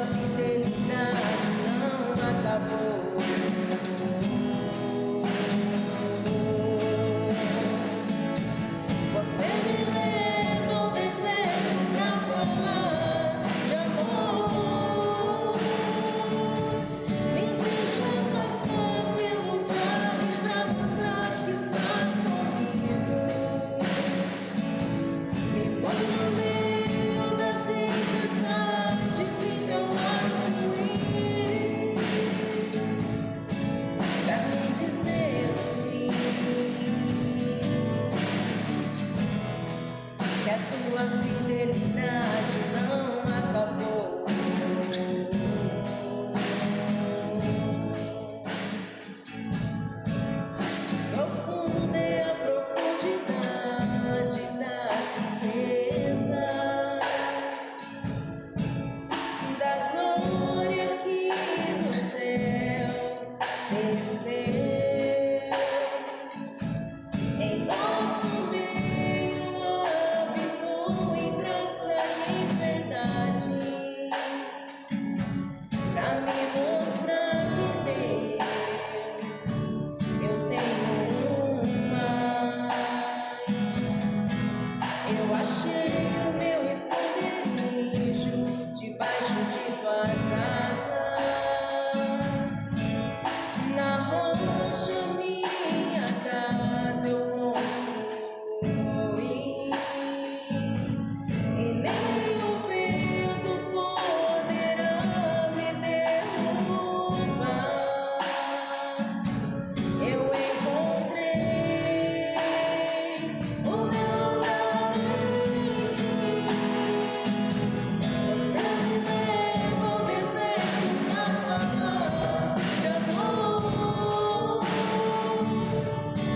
fidelidade não acabou. Você me leva ao deserto pra falar de amor. Me deixa passar pelo vale pra mostrar que está comigo. Me põe no meio da tempestade, fica um arco-íris pra me dizer no fim que a tua fidelidade não acabou. Profunda é a profundidade das riquezas, da glória que do céu desceu. Em nosso meio habitou em graça e verdade, pra me mostrar que Deus eu tenho uma. Eu achei o meu esconderijo debaixo de tuas asas. Na rocha minha casa eu construí, e nem o vento poderá me derrubar. Eu encontrei o meu lugar em ti. Você me leva ao deserto pra falar de amor.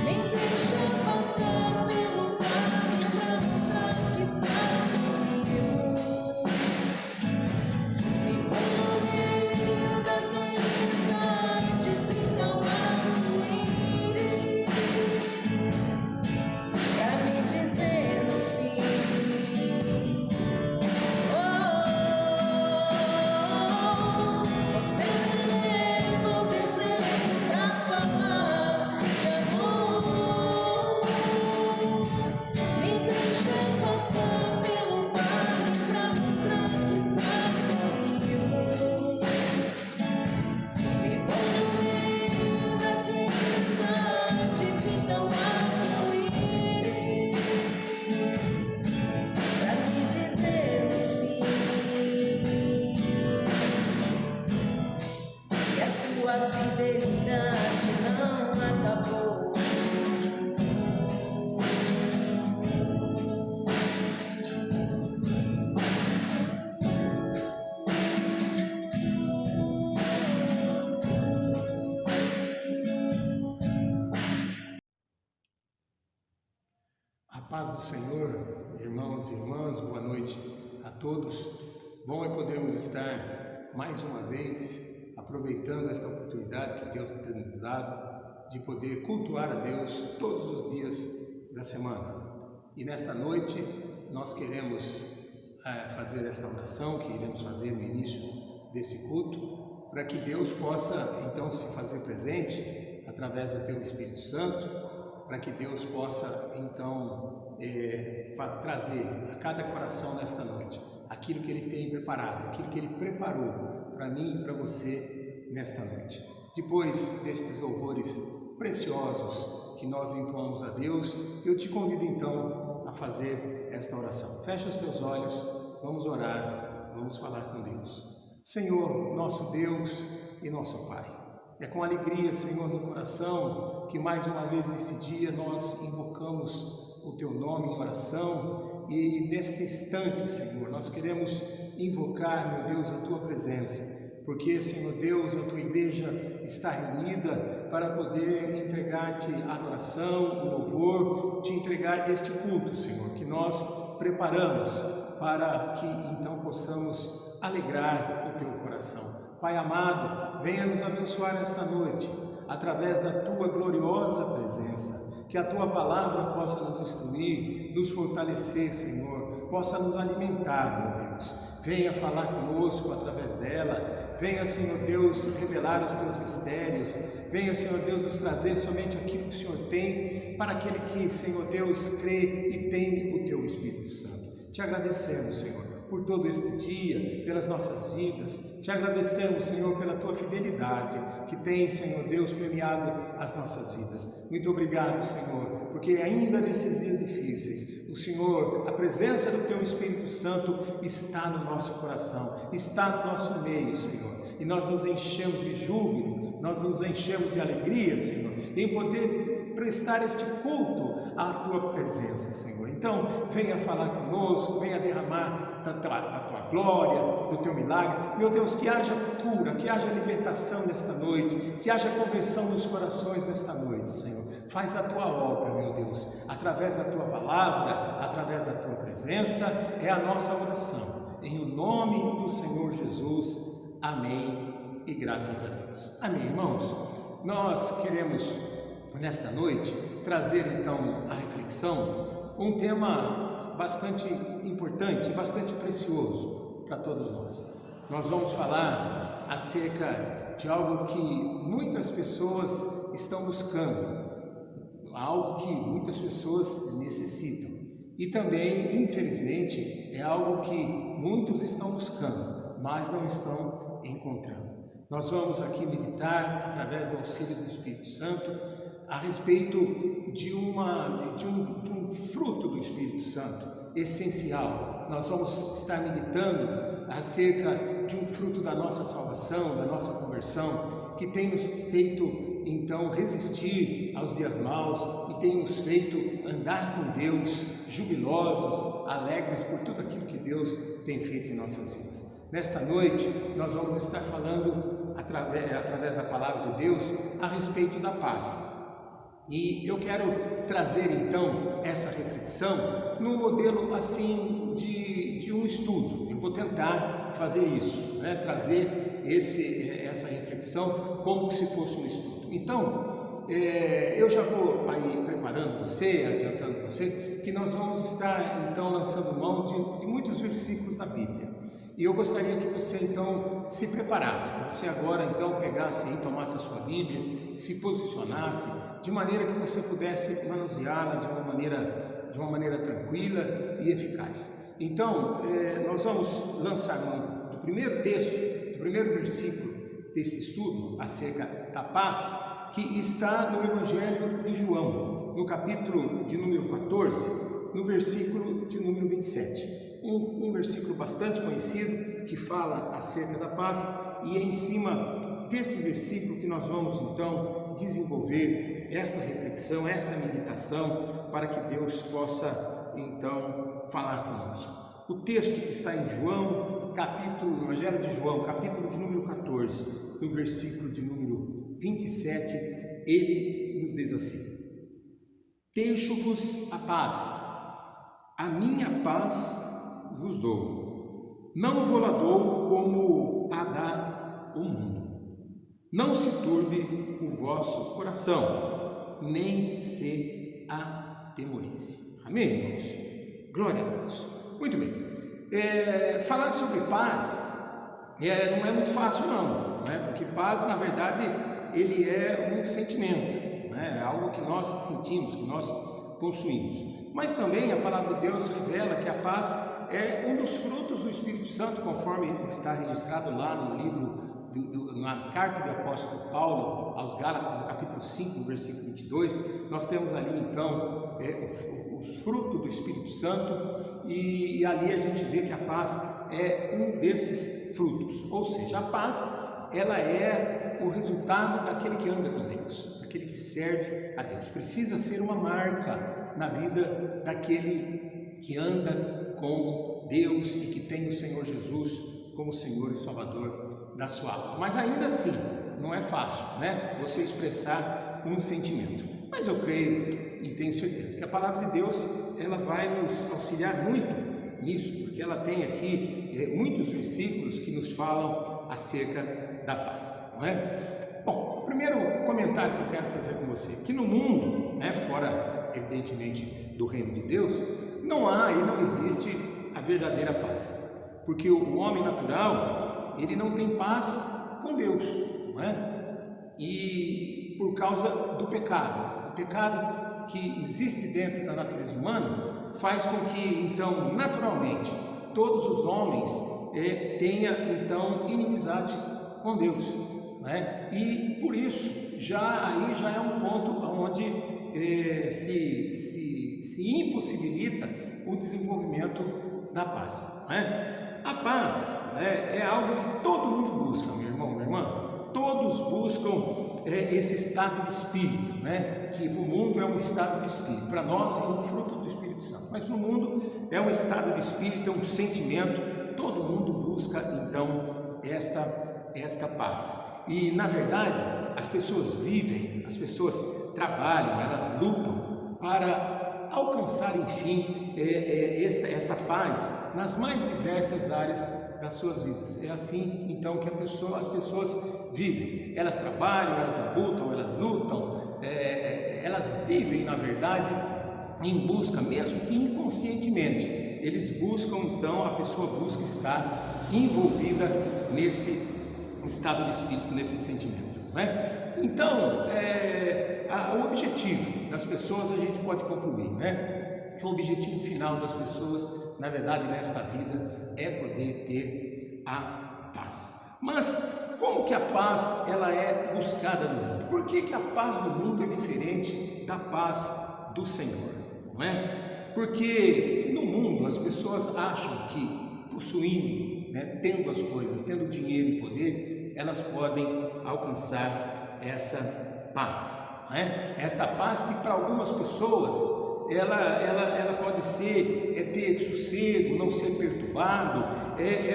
Me deixa passar pelo vale pra mostrar que está comigo. Me põe no meio da tempestade, fica um arco-íris pra me dizer no fim. Você me leva ao deserto pra falar de amor. Me deixa passar pelo vale pra mostrar que está comigo. Me põe no meio da tempestade, fica um arco-íris pra me dizer no fim que a tua fidelidade não acabou. A paz do Senhor, irmãos e irmãs, boa noite a todos. Bom é podermos estar mais uma vez aproveitando esta oportunidade que Deus tem nos dado de poder cultuar a Deus todos os dias da semana. E nesta noite nós queremos fazer esta oração que iremos fazer no início desse culto, para que Deus possa então se fazer presente através do Teu Espírito Santo, para que Deus possa então trazer a cada coração nesta noite aquilo que Ele tem preparado, aquilo que Ele preparou para mim e para você nesta noite. Depois destes louvores preciosos que nós entoamos a Deus, eu te convido então a fazer esta oração. Fecha os teus olhos, vamos orar, vamos falar com Deus. Senhor, nosso Deus e nosso Pai, é com alegria, Senhor, no coração que mais uma vez nesse dia nós invocamos o Teu nome em oração e neste instante, Senhor, nós queremos invocar, meu Deus, a Tua presença, porque, Senhor Deus, a Tua igreja está reunida para poder entregar-te a adoração, o louvor, te entregar este culto, Senhor, que nós preparamos para que então possamos alegrar o Teu coração. Pai amado, venha nos abençoar esta noite, através da Tua gloriosa presença, que a Tua palavra possa nos instruir, nos fortalecer, Senhor, possa nos alimentar, meu Deus. Venha falar conosco através dela. Venha, Senhor Deus, revelar os teus mistérios. Venha, Senhor Deus, nos trazer somente aquilo que o Senhor tem para aquele que, Senhor Deus, crê e teme o teu Espírito Santo. Te agradecemos, Senhor, por todo este dia, pelas nossas vidas. Te agradecemos, Senhor, pela tua fidelidade que tem, Senhor Deus, permeado as nossas vidas. Muito obrigado, Senhor, porque ainda nesses dias difíceis, o Senhor, a presença do teu Espírito Santo está no nosso coração, está no nosso meio, Senhor. E nós nos enchemos de júbilo, nós nos enchemos de alegria, Senhor, em poder prestar este culto à tua presença, Senhor. Então, venha falar conosco, venha derramar da tua glória, do teu milagre. Meu Deus, que haja cura, que haja libertação nesta noite, que haja conversão nos corações nesta noite, Senhor. Faz a tua obra, meu Deus, através da tua palavra, através da tua presença, é a nossa oração. Em o nome do Senhor Jesus. Amém e graças a Deus. Amém, irmãos. Nós queremos, nesta noite, trazer então a reflexão, um tema bastante importante, bastante precioso para todos nós. Nós vamos falar acerca de algo que muitas pessoas estão buscando, algo que muitas pessoas necessitam e também, infelizmente, é algo que muitos estão buscando, mas não estão encontrando. Nós vamos aqui meditar, através do auxílio do Espírito Santo, a respeito de um fruto do Espírito Santo essencial. Nós vamos estar meditando acerca de um fruto da nossa salvação, da nossa conversão, que tem nos feito então resistir aos dias maus e tem nos feito andar com Deus, jubilosos, alegres por tudo aquilo que Deus tem feito em nossas vidas. Nesta noite nós vamos estar falando através da palavra de Deus a respeito da paz. E eu quero trazer então essa reflexão no modelo assim de um estudo. Eu vou tentar fazer isso, né? Trazer essa reflexão como se fosse um estudo. Então, eu já vou aí preparando você, adiantando você, que nós vamos estar então lançando mão de muitos versículos da Bíblia. E eu gostaria que você então se preparasse, que você agora então pegasse e tomasse a sua Bíblia, se posicionasse de maneira que você pudesse manuseá-la de uma maneira tranquila e eficaz. Então, nós vamos lançar mão do primeiro texto, do primeiro versículo deste estudo acerca da paz, que está no Evangelho de João, no capítulo de número 14, no versículo de número 27. Um versículo bastante conhecido que fala acerca da paz, e é em cima deste versículo que nós vamos então desenvolver esta reflexão, esta meditação, para que Deus possa então falar conosco. O texto que está em João, no Evangelho de João, capítulo de número 14, no versículo de número 27, ele nos diz assim: deixo-vos a paz, a minha paz vos dou, não vou lá dou como a dá o mundo. Não se turbe o vosso coração, nem se atemorize. Amém, irmãos? Glória a Deus. Muito bem. Falar sobre paz não é muito fácil não, né? Porque paz, na verdade, ele é um sentimento, né? É algo que nós sentimos, que nós possuímos. Mas também a palavra de Deus revela que a paz é um dos frutos do Espírito Santo, conforme está registrado lá no livro, na carta do apóstolo Paulo aos Gálatas, no capítulo 5, versículo 22, nós temos ali então os frutos do Espírito Santo, e ali a gente vê que a paz é um desses frutos, ou seja, a paz ela é o resultado daquele que anda com Deus, daquele que serve a Deus. Precisa ser uma marca na vida daquele que anda com Deus e que tem o Senhor Jesus como Senhor e Salvador da sua alma. Mas ainda assim, não é fácil, né? Você expressar um sentimento. Mas eu creio e tenho certeza que a palavra de Deus, ela vai nos auxiliar muito nisso, porque ela tem aqui muitos versículos que nos falam acerca da paz, não é? Bom, o primeiro comentário que eu quero fazer com você, que no mundo, né, fora evidentemente do reino de Deus, não há e não existe a verdadeira paz. Porque o homem natural, ele não tem paz com Deus, não é? E por causa do pecado. O pecado que existe dentro da natureza humana faz com que, então, naturalmente, todos os homens tenham, então, inimizade com Deus, não é? E por isso, aí já é um ponto onde se impossibilita o desenvolvimento da paz, não é? A paz é algo que todo mundo busca, meu irmão, minha irmã. Todos buscam esse estado de espírito, né? Que para o mundo é um estado de espírito, para nós é um fruto do Espírito Santo, mas para o mundo é um estado de espírito, é um sentimento. Todo mundo busca então esta paz. E na verdade as pessoas vivem, as pessoas trabalham, elas lutam para alcançar, enfim, esta paz nas mais diversas áreas das suas vidas. É assim então que as pessoas vivem. Elas trabalham, elas lutam, elas vivem, na verdade, em busca, mesmo que inconscientemente. Eles buscam, então, a pessoa busca estar envolvida nesse estado de espírito, nesse sentimento, não é? Então, o objetivo das pessoas a gente pode concluir, né? Que o objetivo final das pessoas, na verdade, nesta vida, é poder ter a paz. Mas como que a paz ela é buscada no mundo? Por que a paz do mundo é diferente da paz do Senhor? Não é? Porque no mundo as pessoas acham que possuindo, né, tendo as coisas, tendo dinheiro e poder, elas podem alcançar essa paz. Não é? Esta paz que para algumas pessoas ela pode ser ter sossego, não ser perturbado,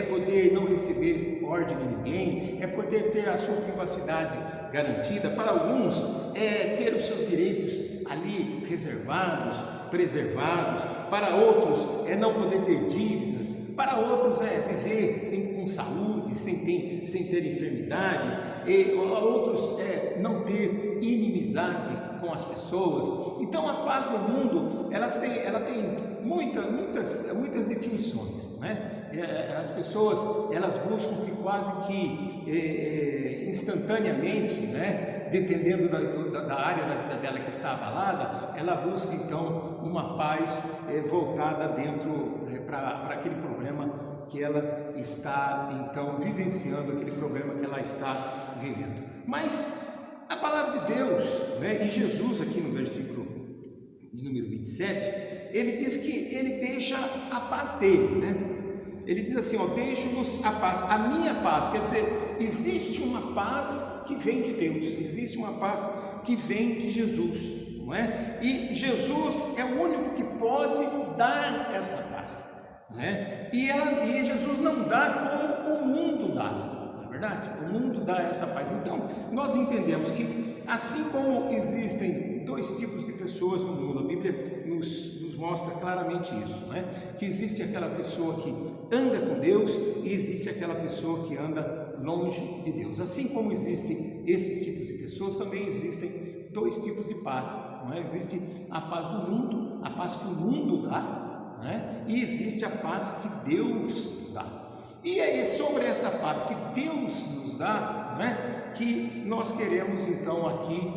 poder não receber ordem de ninguém, poder ter a sua privacidade garantida. Para alguns ter os seus direitos ali reservados, preservados. Para outros não poder ter dívidas. Para outros viver com saúde, sem ter enfermidades. Outros não ter inimizade com as pessoas. Então a paz no mundo ela tem muitas definições, né? As pessoas elas buscam que quase que instantaneamente, né? Dependendo da área da vida dela que está abalada, ela busca então uma paz voltada dentro para aquele problema que ela está então vivenciando, aquele problema que ela está vivendo. Mas a palavra de Deus, né, e Jesus aqui no versículo número 27, ele diz que ele deixa a paz dele, né? Ele diz assim, deixo-vos a paz, a minha paz. Quer dizer, existe uma paz que vem de Deus, existe uma paz que vem de Jesus, não é? E Jesus é o único que pode dar esta paz, não é? E Jesus não dá como o mundo dá. Verdade? O mundo dá essa paz. Então, nós entendemos que assim como existem dois tipos de pessoas no mundo, a Bíblia nos mostra claramente isso, né? Que existe aquela pessoa que anda com Deus e existe aquela pessoa que anda longe de Deus. Assim como existem esses tipos de pessoas, também existem dois tipos de paz, não é? Existe a paz do mundo, a paz que o mundo dá, né? E existe a paz que Deus dá. E é sobre esta paz que Deus nos dá, né, que nós queremos então aqui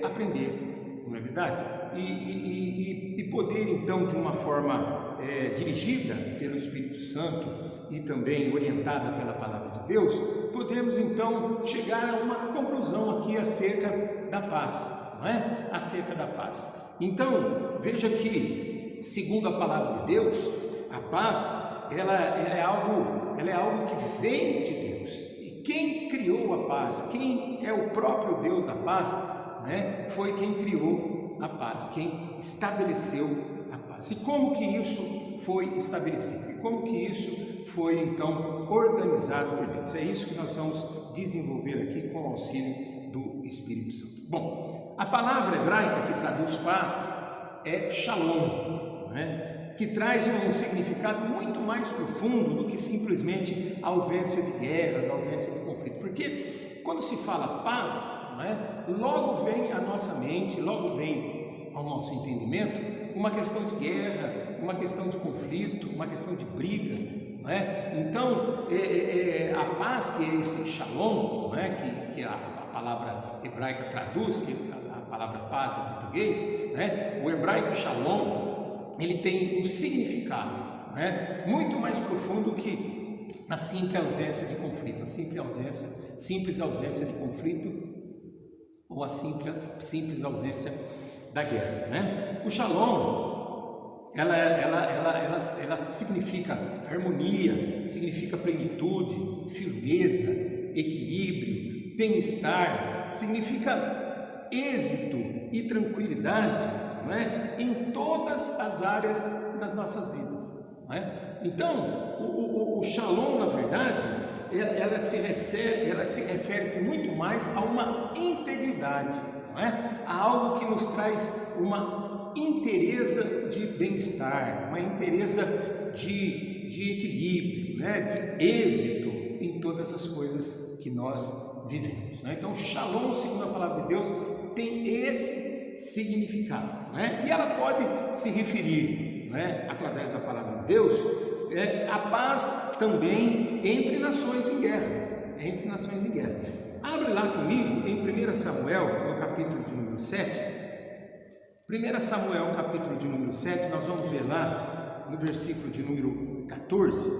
aprender, não é verdade? E poder então de uma forma dirigida pelo Espírito Santo e também orientada pela Palavra de Deus, podemos então chegar a uma conclusão aqui acerca da paz, não é? Acerca da paz. Então, veja que, segundo a Palavra de Deus, a paz ela é algo que vem de Deus. E quem criou a paz, quem é o próprio Deus da paz, né, foi quem criou a paz, quem estabeleceu a paz. E como que isso foi estabelecido? E como que isso foi então organizado por Deus? É isso que nós vamos desenvolver aqui com o auxílio do Espírito Santo. Bom, a palavra hebraica que traduz paz é shalom, né? Que traz um significado muito mais profundo do que simplesmente a ausência de guerras, a ausência de conflito. Porque quando se fala paz, não é? Logo vem à nossa mente, logo vem ao nosso entendimento uma questão de guerra, uma questão de conflito, uma questão de briga, não é? Então, a paz, que é esse shalom, não é? que a palavra hebraica traduz, que a palavra paz no português, né? O hebraico shalom, ele tem um significado, não é? Muito mais profundo que a simples ausência de conflito, a simples ausência de conflito, ou a simples ausência da guerra, né? O shalom, ela significa harmonia, significa plenitude, firmeza, equilíbrio, bem-estar, significa êxito e tranquilidade, não é? Em todas as áreas das nossas vidas, não é? Então, o shalom, na verdade, ela se refere-se muito mais a uma integridade, não é? A algo que nos traz uma inteireza de bem-estar, uma inteireza de equilíbrio, né? De êxito em todas as coisas que nós vivemos, né? Então, shalom, segundo a palavra de Deus, tem esse significado, né? E ela pode se referir, né, através da palavra de Deus, a paz também entre nações em guerra, Abre lá comigo em 1 Samuel, no capítulo de número 7. 1 Samuel, capítulo de número 7, nós vamos ver lá no versículo de número 14.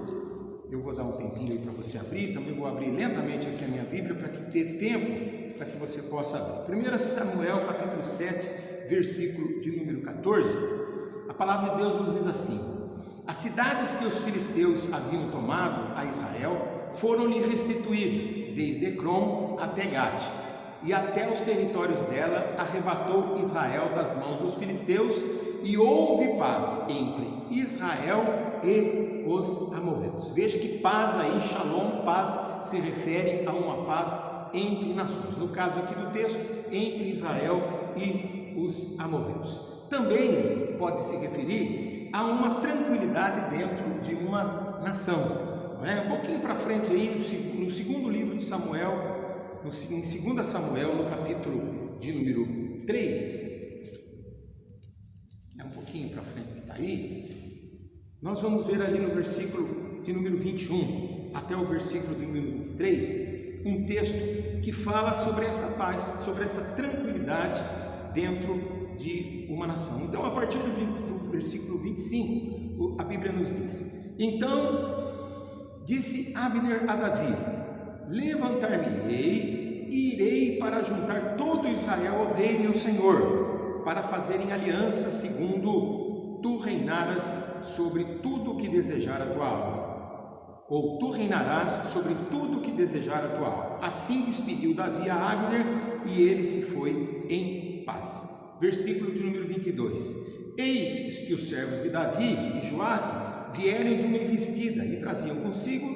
Eu vou dar um tempinho aí para você abrir, também vou abrir lentamente aqui a minha Bíblia para que dê tempo para que você possa abrir. 1 Samuel, capítulo 7, versículo de número 14. A palavra de Deus nos diz assim: as cidades que os filisteus haviam tomado a Israel foram-lhe restituídas, desde Ecrom até Gate, e até os territórios dela arrebatou Israel das mãos dos filisteus, e houve paz entre Israel e os amorreus. Veja que paz aí, shalom, paz, se refere a uma paz entre nações. No caso aqui do texto, entre Israel e os amorreus. Também pode se referir a uma tranquilidade dentro de uma nação, não é? Um pouquinho para frente aí, no segundo livro de Samuel, em 2 Samuel, no capítulo de número 3, um pouquinho para frente que está aí, nós vamos ver ali no versículo de número 21 até o versículo de número 23, um texto que fala sobre esta paz, sobre esta tranquilidade dentro de uma nação. Então, a partir do versículo 25, a Bíblia nos diz: então disse Abner a Davi: levantar-me-ei e irei para juntar todo Israel ao rei meu senhor, para fazerem aliança segundo tu reinaras sobre tudo o que desejar a tua alma, ou tu reinarás sobre tudo o que desejar a tua alma. Assim despediu Davi a Abner, e ele se foi em paz. Versículo de número 22. Eis que os servos de Davi e Joabe vieram de uma investida e traziam consigo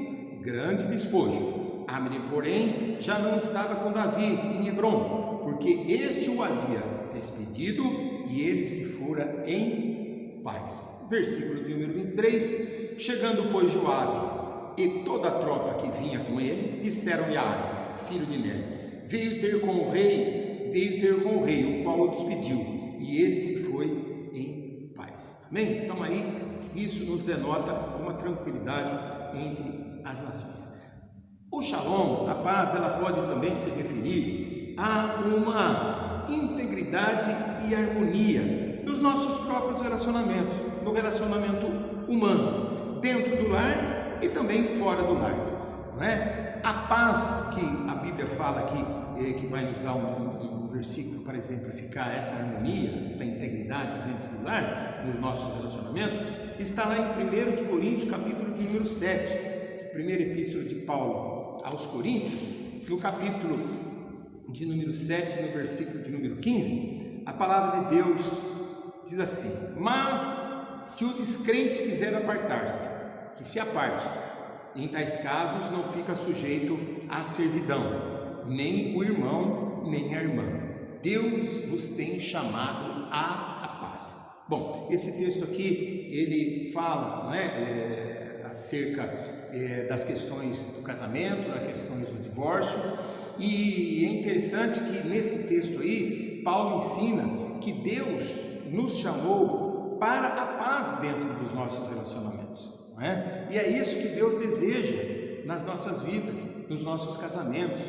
grande despojo. Abner, porém, já não estava com Davi em Hebrom, porque este o havia despedido e ele se fora em paz. Versículo de número 23. Chegando, pois, Joabe e toda a tropa que vinha com ele, disseram-lhe a Abner, filho de Ner: veio ter com o rei, o qual o despediu, e ele se foi em paz. Amém? Então aí, isso nos denota uma tranquilidade entre as nações. O shalom, a paz, ela pode também se referir a uma integridade e harmonia dos nossos próprios relacionamentos, no relacionamento humano, dentro do lar e também fora do lar, não é? A paz que a Bíblia fala aqui, que vai nos dar um versículo para exemplificar esta harmonia, esta integridade dentro do lar, nos nossos relacionamentos, está lá em 1 de Coríntios, capítulo de número 7, primeira epístola de Paulo aos Coríntios, no capítulo de número 7, no versículo de número 15, a palavra de Deus diz assim: mas se o descrente quiser apartar-se, que se aparte. Em tais casos não fica sujeito à servidão, nem o irmão, nem a irmã. Deus vos tem chamado à paz. Bom, esse texto aqui, ele fala, não é, acerca das questões do casamento, das questões do divórcio, e é interessante que nesse texto aí, Paulo ensina que Deus nos chamou para a paz dentro dos nossos relacionamentos, não é? E é isso que Deus deseja nas nossas vidas, nos nossos casamentos,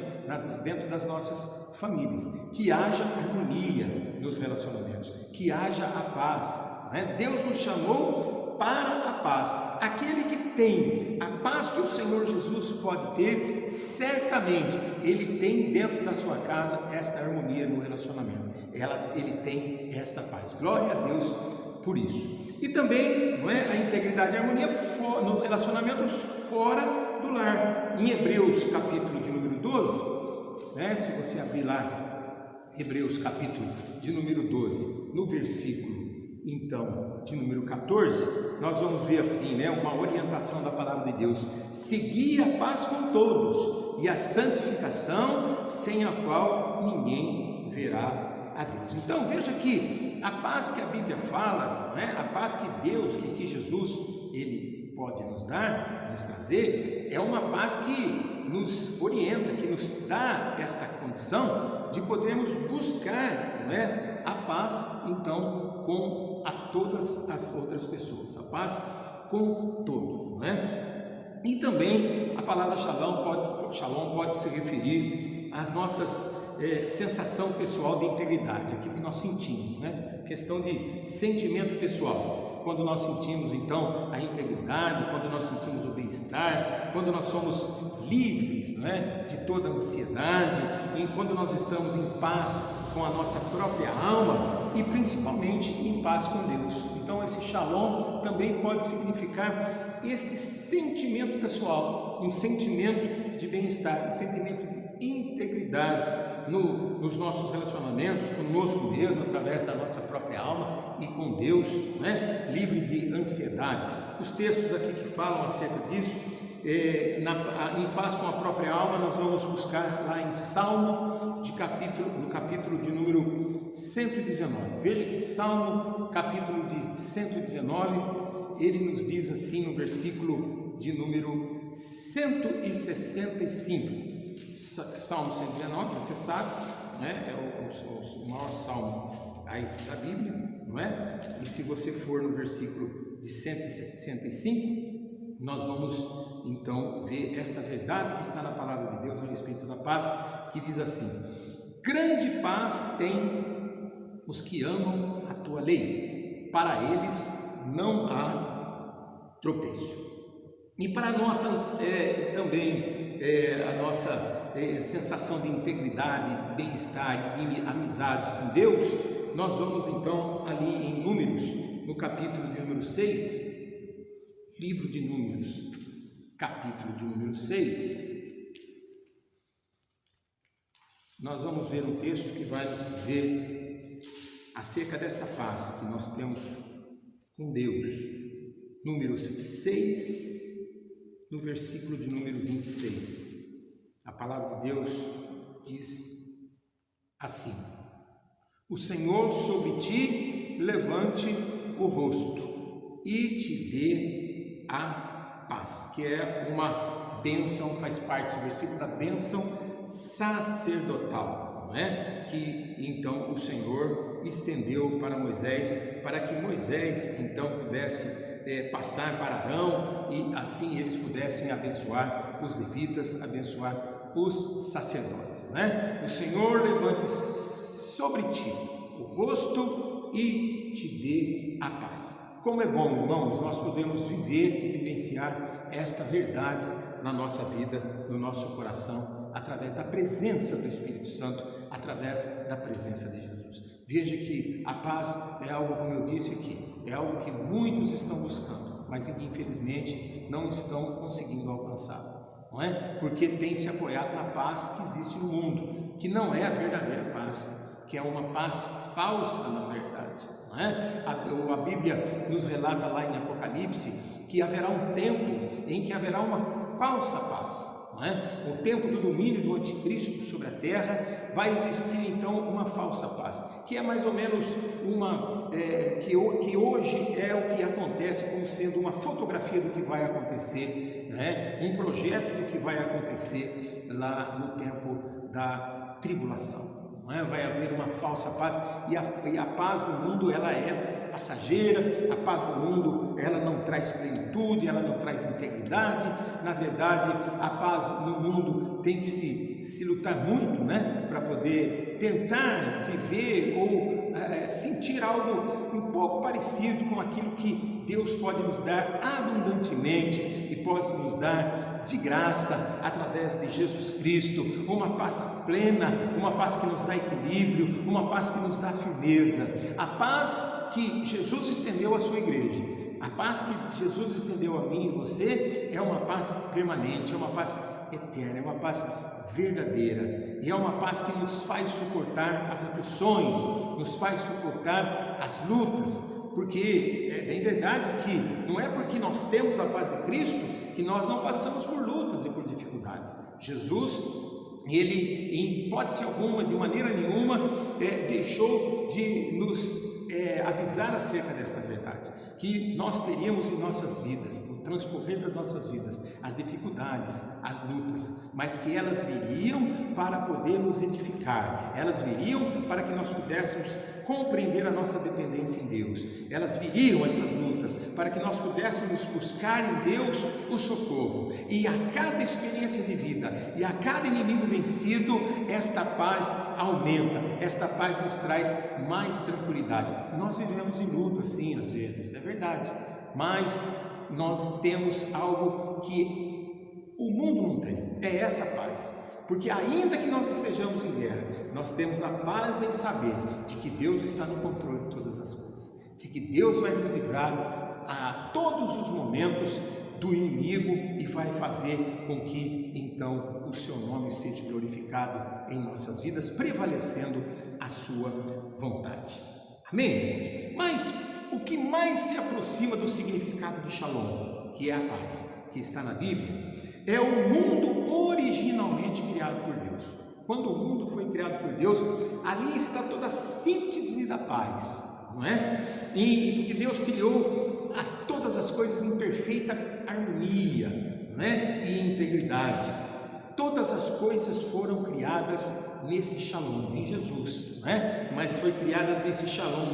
dentro das nossas famílias, que haja harmonia nos relacionamentos, que haja a paz, não é? Deus nos chamou para a paz. Aquele que tem a paz que o Senhor Jesus pode ter, certamente ele tem dentro da sua casa esta harmonia no relacionamento. Ele tem esta paz. Glória a Deus por isso. E também, não é, a integridade e a harmonia nos relacionamentos fora do lar. Em Hebreus capítulo de número 12, né, se você abrir lá, Hebreus capítulo de número 12, no versículo então de número 14, nós vamos ver assim, né, uma orientação da palavra de Deus: segui a paz com todos e a santificação, sem a qual ninguém verá a Deus. Então veja que a paz que a Bíblia fala, né, a paz que Deus, que Jesus, ele pode nos dar, nos trazer, é uma paz que nos orienta, que nos dá esta condição de podermos buscar, não é, a paz, então, com a todas as outras pessoas, a paz com todos, não é? E também a palavra shalom pode se referir às nossas sensação pessoal de integridade, aquilo que nós sentimos, né? Questão de sentimento pessoal. Quando nós sentimos então a integridade, quando nós sentimos o bem-estar, quando nós somos livres, não é, de toda ansiedade, e quando nós estamos em paz com a nossa própria alma e principalmente em paz com Deus. Então esse shalom também pode significar este sentimento pessoal, um sentimento de bem-estar, um sentimento de integridade nos nossos relacionamentos, conosco mesmo, através da nossa própria alma e com Deus, né? Livre de ansiedades. Os textos aqui que falam acerca disso, em paz com a própria alma, nós vamos buscar lá em Salmo, no capítulo de número 119. Veja que Salmo, capítulo de 119, ele nos diz assim no versículo de número 165. Salmo 119, você sabe, né? É o maior salmo aí da Bíblia, não é? E se você for no versículo de 165, nós vamos então ver esta verdade que está na palavra de Deus a respeito da paz, que diz assim: grande paz tem os que amam a tua lei, para eles não há tropeço. E para a nossa a nossa sensação de integridade, bem-estar e amizade com Deus, nós vamos então ali em Números, no capítulo de número 6, livro de Números, capítulo de número 6, nós vamos ver um texto que vai nos dizer acerca desta paz que nós temos com Deus. Números 6, no versículo de número 26. A palavra de Deus diz assim: o Senhor sobre ti levante o rosto e te dê a paz, que é uma bênção, faz parte desse versículo da bênção sacerdotal, não é? Que então o Senhor estendeu para Moisés, para que Moisés então pudesse passar para Arão e assim eles pudessem abençoar os levitas, abençoar os sacerdotes, né? O Senhor levante sobre ti o rosto e te dê a paz. Como é bom, irmãos, nós podemos viver e vivenciar esta verdade na nossa vida, no nosso coração, através da presença do Espírito Santo, através da presença de Jesus. Veja que a paz é algo, como eu disse aqui, é algo que muitos estão buscando, mas que infelizmente não estão conseguindo alcançar. Não é? Porque tem se apoiado na paz que existe no mundo, que não é a verdadeira paz, que é uma paz falsa na verdade, não é? A Bíblia nos relata lá em Apocalipse que haverá um tempo em que haverá uma falsa paz, não é? O tempo do domínio do anticristo sobre a terra, vai existir então uma falsa paz, que é mais ou menos que hoje é o que acontece como sendo uma fotografia do que vai acontecer, né? Um projeto do que vai acontecer lá no tempo da tribulação, não é? Vai haver uma falsa paz, e a paz do mundo ela é passageira, a paz do mundo, ela não traz plenitude, ela não traz integridade. Na verdade, a paz no mundo tem que se lutar muito, né, para poder tentar viver ou sentir algo um pouco parecido com aquilo que Deus pode nos dar abundantemente e pode nos dar de graça através de Jesus Cristo, uma paz plena, uma paz que nos dá equilíbrio, uma paz que nos dá firmeza, a paz que Jesus estendeu à sua igreja, a paz que Jesus estendeu a mim e você é uma paz permanente, é uma paz eterna, é uma paz verdadeira, e é uma paz que nos faz suportar as aflições, nos faz suportar as lutas, porque é verdade que não é porque nós temos a paz de Cristo que nós não passamos por lutas e por dificuldades. Jesus, ele em hipótese alguma, de maneira nenhuma, deixou de nos avisar acerca desta verdade, que nós teríamos em nossas vidas, no transcorrer das nossas vidas, as dificuldades, as lutas, mas que elas viriam para poder nos edificar, elas viriam para que nós pudéssemos compreender a nossa dependência em Deus, elas viriam, essas lutas, para que nós pudéssemos buscar em Deus o socorro, e a cada experiência de vida, e a cada inimigo vencido, esta paz aumenta, esta paz nos traz mais tranquilidade. Nós vivemos em luta, sim, às vezes, é verdade, mas nós temos algo que o mundo não tem, é essa paz, porque ainda que nós estejamos em guerra, nós temos a paz em saber de que Deus está no controle de todas as coisas, de que Deus vai nos livrar a todos os momentos do inimigo e vai fazer com que então o seu nome seja glorificado em nossas vidas, prevalecendo a sua vontade. Amém, irmãos? Mas o que mais se aproxima do significado de Shalom, que é a paz, que está na Bíblia, é o mundo originalmente criado por Deus. Quando o mundo foi criado por Deus, ali está toda a síntese da paz, não é? E porque Deus criou todas as coisas em perfeita harmonia, não é? E integridade. Todas as coisas foram criadas nesse Shalom, em Jesus, não é? Mas foi criadas nesse Shalom,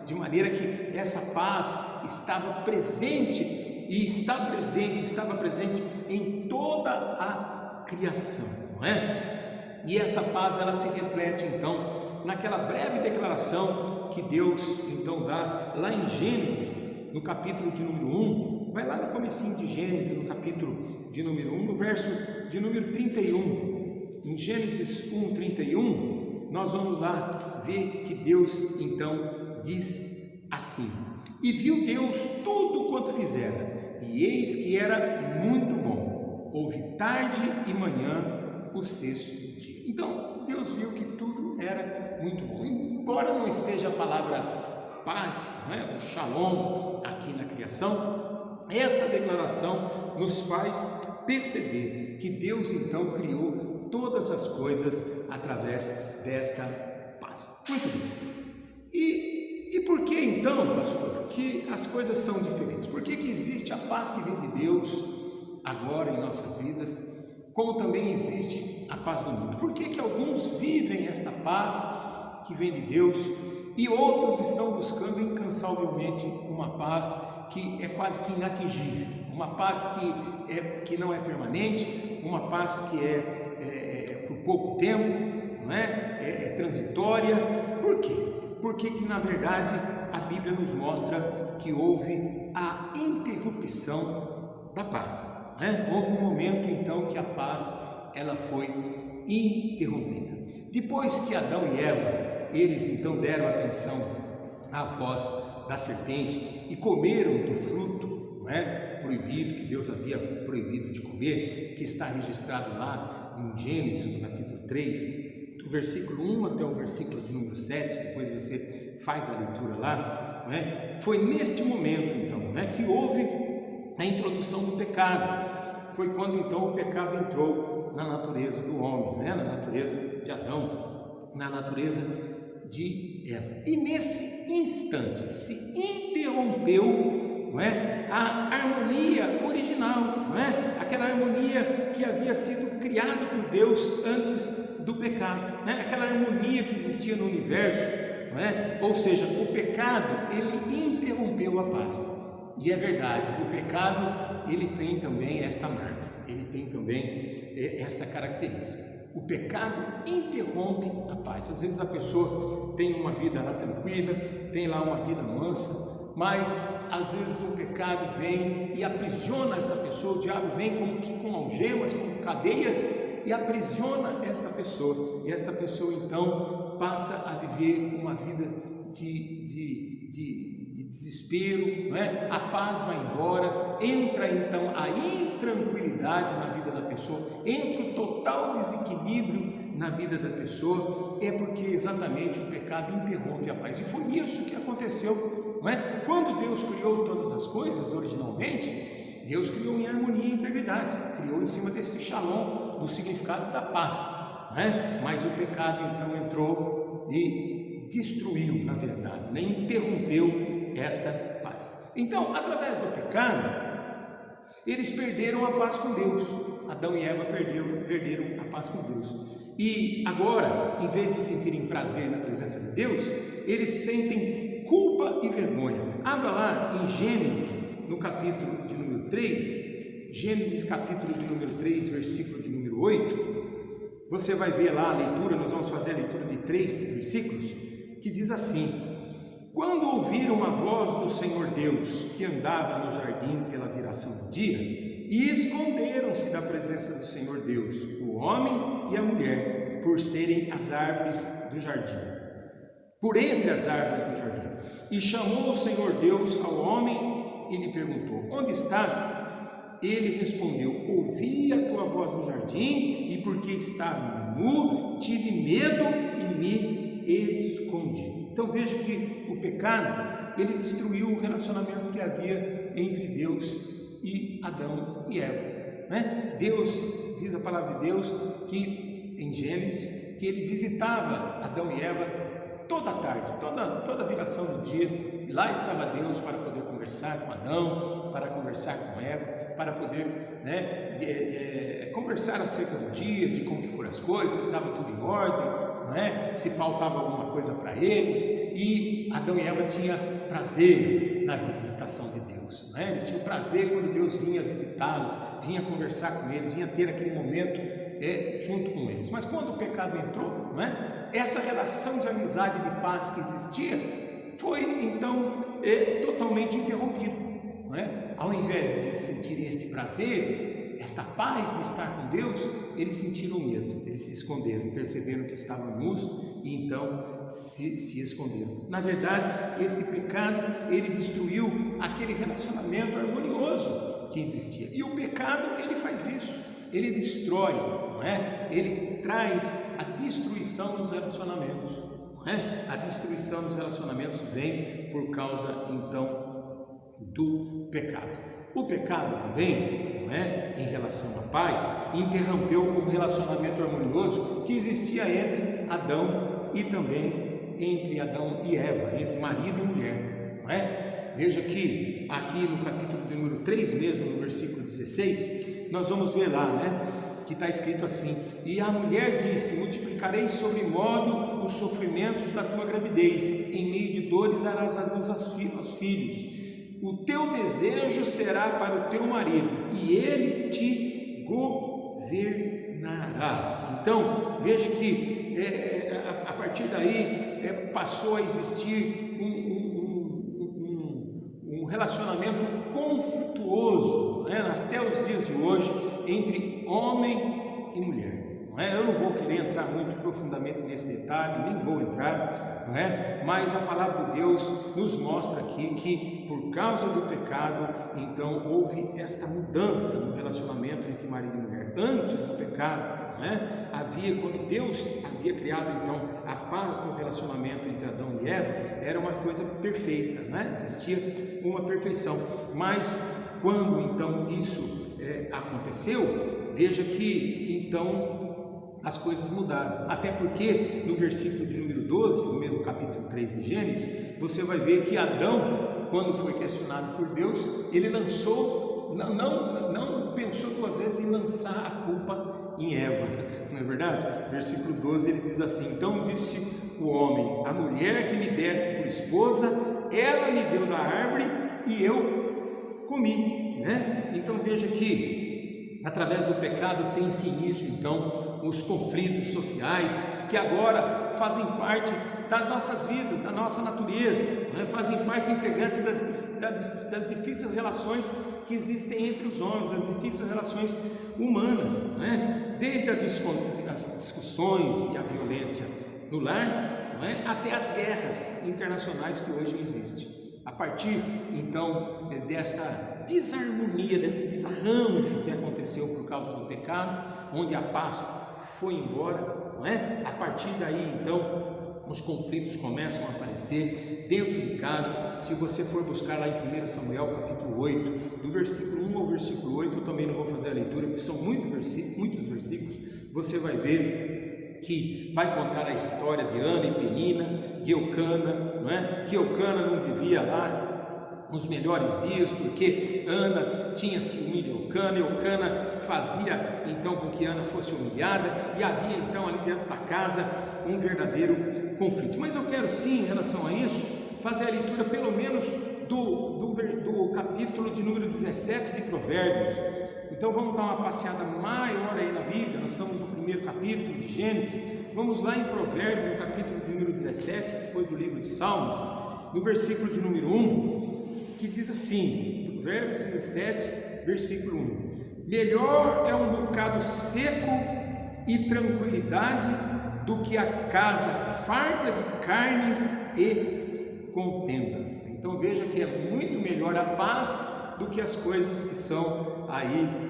de maneira que essa paz estava presente e estava presente em toda a criação, não é? E essa paz, ela se reflete então naquela breve declaração que Deus então dá lá em Gênesis, no capítulo de número 1, vai lá no comecinho de Gênesis, no capítulo de número 1, no verso de número 31, em Gênesis 1, 31, nós vamos lá ver que Deus então diz assim: e viu Deus tudo quanto fizera, e eis que era muito bom, houve tarde e manhã o sexto dia. Então Deus viu que tudo era muito bom, embora não esteja a palavra paz, né, o Shalom aqui na criação, essa declaração nos faz perceber que Deus então criou todas as coisas através desta paz. Muito bem. E por que então, pastor, que as coisas são diferentes? Por que existe a paz que vem de Deus agora em nossas vidas, como também existe a paz do mundo? Por que alguns vivem esta paz que vem de Deus e outros estão buscando incansavelmente uma paz que é quase que inatingível, uma paz que não é permanente, uma paz que é por pouco tempo, não é transitória? Por quê? Porque que na verdade a Bíblia nos mostra que houve a interrupção da paz, né? Houve um momento então que a paz ela foi interrompida. Depois que Adão e Eva, eles então deram atenção à voz da serpente e comeram do fruto, não é, proibido, que Deus havia proibido de comer, que está registrado lá em Gênesis, no capítulo 3, do versículo 1 até o versículo de número 7, depois você faz a leitura lá, não é? Foi neste momento então, não é, que houve a introdução do pecado. Foi quando então o pecado entrou na natureza do homem, né? Na natureza de Adão, na natureza de Eva. E nesse instante se interrompeu, não é, a harmonia original, não é? Aquela harmonia que havia sido criada por Deus antes do pecado, né? Aquela harmonia que existia no universo, não é? Ou seja, o pecado, ele interrompeu a paz. E é verdade, o pecado, ele tem também esta marca, ele tem também esta característica. O pecado interrompe a paz. Às vezes a pessoa tem uma vida lá tranquila, tem lá uma vida mansa, mas às vezes o pecado vem e aprisiona esta pessoa. O diabo vem como que com algemas, com cadeias, e aprisiona esta pessoa. E esta pessoa então passa a viver uma vida de desespero, não é? A paz vai embora, entra então a intranquilidade na vida da pessoa, entra o total desequilíbrio na vida da pessoa, é porque exatamente o pecado interrompe a paz. E foi isso que aconteceu, não é? Quando Deus criou todas as coisas originalmente, Deus criou em harmonia e integridade, criou em cima desse shalom, do significado da paz, não é? Mas o pecado então entrou e destruiu, na verdade, né? Interrompeu esta paz. Então, através do pecado, eles perderam a paz com Deus. Adão e Eva perderam a paz com Deus. E agora, em vez de sentirem prazer na presença de Deus, eles sentem culpa e vergonha. Abra lá em Gênesis, no capítulo de número 3, Gênesis capítulo de número 3, versículo de número 8, você vai ver lá a leitura, nós vamos fazer a leitura de 3 versículos, que diz assim: quando ouviram a voz do Senhor Deus, que andava no jardim pela viração do dia, e esconderam-se da presença do Senhor Deus, o homem e a mulher, por serem as árvores do jardim, por entre as árvores do jardim. E chamou o Senhor Deus ao homem e lhe perguntou: onde estás? Ele respondeu: ouvi a tua voz no jardim, e porque estava nu, tive medo e me escondi. Então veja que o pecado, ele destruiu o relacionamento que havia entre Deus e Adão e Eva, né? Deus, diz a palavra de Deus, que em Gênesis, que ele visitava Adão e Eva toda a tarde, toda a viração do dia. Lá estava Deus para poder conversar com Adão, para conversar com Eva, para poder, né, conversar acerca do dia, de como que foram as coisas, se estava tudo em ordem, não é? Se faltava alguma coisa para eles. E Adão e Eva tinham prazer na visitação de Deus, não é? Eles tinham prazer quando Deus vinha visitá-los, vinha conversar com eles, vinha ter aquele momento junto com eles. Mas quando o pecado entrou, não é? Essa relação de amizade, de paz que existia, foi então totalmente interrompida, não é? Ao invés de sentir este prazer, esta paz de estar com Deus, eles sentiram medo, eles se esconderam, perceberam que estavam nus e então se esconderam. Na verdade, este pecado, ele destruiu aquele relacionamento harmonioso que existia. E o pecado, ele faz isso, ele destrói, não é? Ele traz a destruição dos relacionamentos, não é? A destruição dos relacionamentos vem por causa então do pecado. O pecado também, não é, em relação à paz, interrompeu um relacionamento harmonioso que existia entre Adão e também entre Adão e Eva, entre marido e mulher, não é? Veja que aqui no capítulo número 3 mesmo, no versículo 16, nós vamos ver lá, né, que está escrito assim: e a mulher disse: multiplicarei sobremodo os sofrimentos da tua gravidez, em meio de dores darás a luz aos filhos. O teu desejo será para o teu marido, e ele te governará. Então, veja que a partir daí passou a existir um relacionamento conflituoso, né, até os dias de hoje, entre homem e mulher. Eu não vou querer entrar muito profundamente nesse detalhe, nem vou entrar, não é? Mas a palavra de Deus nos mostra aqui que por causa do pecado, então houve esta mudança no relacionamento entre marido e mulher. Antes do pecado, não é? Quando Deus havia criado então a paz no relacionamento entre Adão e Eva, era uma coisa perfeita, não é? Existia uma perfeição. Mas quando então isso aconteceu, veja que então as coisas mudaram, até porque no versículo de número 12, no mesmo capítulo 3 de Gênesis, você vai ver que Adão, quando foi questionado por Deus, ele lançou, não pensou duas vezes em lançar a culpa em Eva, não é verdade? Versículo 12 ele diz assim: então disse o homem: a mulher que me deste por esposa, ela me deu da árvore e eu comi, né? Então veja que através do pecado tem-se início então os conflitos sociais que agora fazem parte das nossas vidas, da nossa natureza, né? Fazem parte integrante das difíceis relações que existem entre os homens, das difíceis relações humanas, né? Desde as discussões e a violência no lar, né? Até as guerras internacionais que hoje existem. A partir então desta desarmonia, desse desarranjo que aconteceu por causa do pecado, onde a paz foi embora, não é? A partir daí então os conflitos começam a aparecer dentro de casa. Se você for buscar lá em 1 Samuel capítulo 8, do versículo 1 ao versículo 8, eu também não vou fazer a leitura porque são muitos versículos, você vai ver que vai contar a história de Ana e Penina, de Eucana, não é? Que Eucana não vivia lá nos melhores dias, porque Ana tinha ciúme de Eucana, Eucana fazia então com que Ana fosse humilhada, e havia então ali dentro da casa um verdadeiro conflito. Mas eu quero sim, em relação a isso, fazer a leitura pelo menos do capítulo de número 17 de Provérbios. Então vamos dar uma passeada maior aí na Bíblia. Nós estamos no primeiro capítulo de Gênesis. Vamos lá em Provérbios, no capítulo de número 17, depois do livro de Salmos, no versículo de número 1, que diz assim, Provérbios 17, versículo 1: melhor é um bocado seco e tranquilidade do que a casa farta de carnes e contendas. Então veja que é muito melhor a paz do que as coisas que são aí